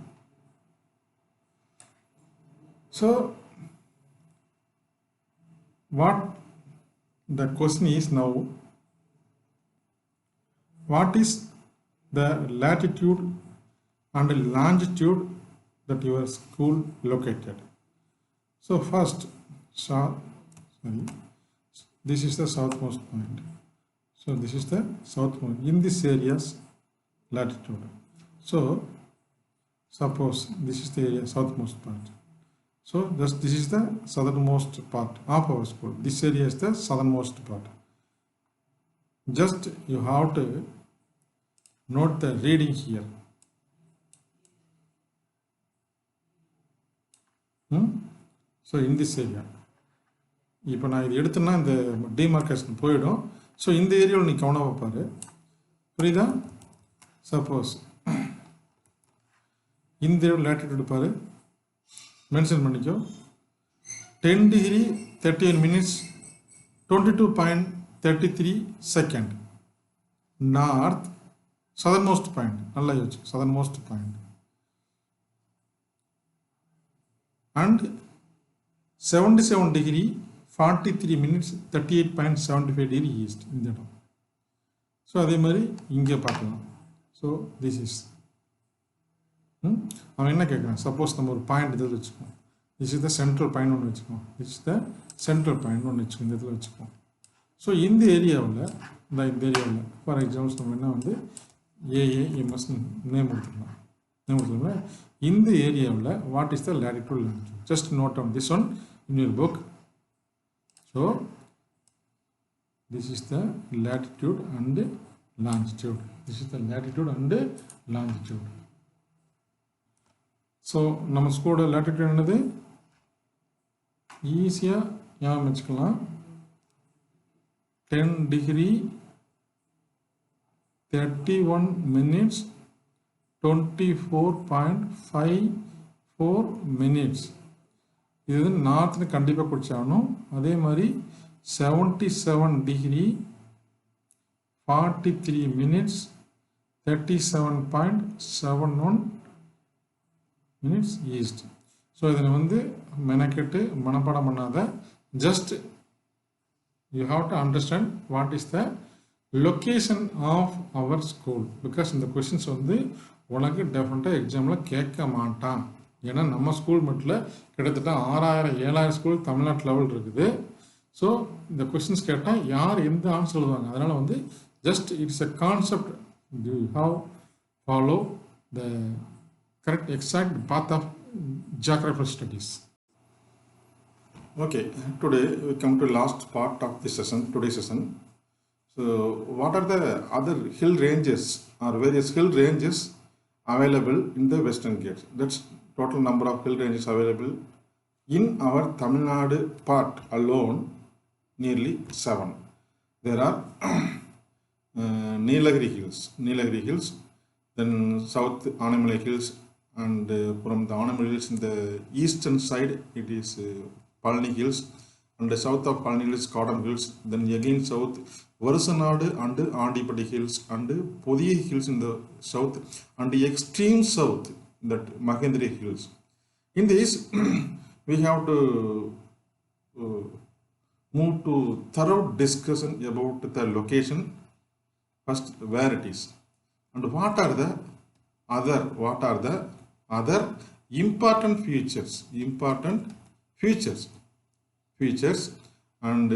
So what the question is now, what is the latitude and longitude that your school located? So first, this is the southmost point. So this is the southmost in this area's latitude. So suppose this is the area southmost part. So this is the southernmost part of our school. This area is the southernmost part. Just you have to note the reading here. So in this area, இப்போ நான் இது எடுத்தேன்னா இந்த demarcation போயிடும். So இந்த ஏரியாவில் நீ கவனமாக பாரு, புரியுதா? சப்போஸ் இந்த லேட்டிடியூட் பாரு, மென்ஷன் பண்ணிக்கோ. 10 degree 31 minutes 22.33 second north, southernmost point. நல்லா யோசிச்சு, southernmost point. and 77 degree 43 minutes 38.75 degree east இந்த இடம். ஸோ அதே மாதிரி இங்கே பார்க்கலாம். ஸோ திஸ் இஸ் அவன் என்ன கேட்குறான், சப்போஸ் நம்ம ஒரு பாயிண்ட் இதில் வச்சுக்கோம், this is the central point ஒன்று வச்சுக்கோம், this is the central point ஒன்று வச்சுக்கோம், இந்த இதில் வச்சுக்கோம். ஸோ இந்த ஏரியாவில் ஃபார் எக்ஸாம்பிள்ஸ் நம்ம என்ன வந்து ஏஏஎம்எஸ் நேம் கொடுத்துக்கலாம். இந்த ஏரியாவில் what is the latitude longitude, just note on this one in your book. So this is the latitude and longitude. This is the latitude and longitude. So நம்ம ஸ்கூலோட latitude என்னது ஈஸியாக ஞாபகம் வச்சுக்கலாம். 10 degree 31 minutes 24.54 minutes. இது வந்து நார்த்துன்னு கண்டிப்பாக குடிச்சாகணும். அதே மாதிரி 77 degree 43 minutes 37.71 minutes east. So இதில் வந்து மெனக்கெட்டு மனப்பாடம் பண்ணாத, just you have to understand what is the location of our school, because இந்த questions வந்து உனக்கு டெஃபினட்டாக எக்ஸாமில் கேட்க மாட்டான். ஏன்னா நம்ம ஸ்கூல் மட்டும் கிட்டத்தட்ட 6000-7000 ஸ்கூல் தமிழ்நாட்டு லெவல் இருக்குது. ஸோ இந்த கொஸ்டின்ஸ் கேட்டால் யார் எந்த ஆன்சர் எழுதுவாங்க. அதனால் வந்து just it's a concept, you have follow the correct exact path of geographical studies. Okay, today we come to last part of this session, today's session. So what are the other hill ranges or various hill ranges available in the Western Ghats? That's total number of hill ranges available in our Tamil Nadu part alone, nearly 7. There are Nilagiri Hills, then South Anamalai Hills, and from the Anamalai Hills in the eastern side it is Palani Hills, and the south of Palani Hills Cotton Hills, then again south Varusanadu and Andipati Hills, and Podiya Hills in the south, and the extreme south that Mahendri Hills. In this we have to move to thorough discussion about the location. First, where it is, and what are the other important features, and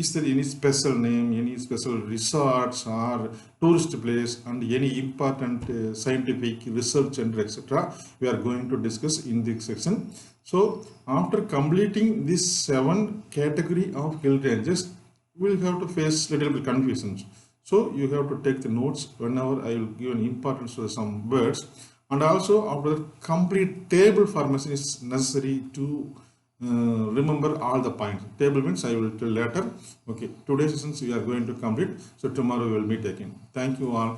is there any special name, any special resorts or tourist place, and any important scientific research center, etc. we are going to discuss in this section. So after completing this 7 category of hill ranges, we will have to face little bit confusions. So you have to take the notes whenever I will give an importance to some words, and also after complete table formation is necessary to remember all the points. Table means I will tell later. Okay, today's sessions we are going to complete. So tomorrow we will meet again. Thank you all.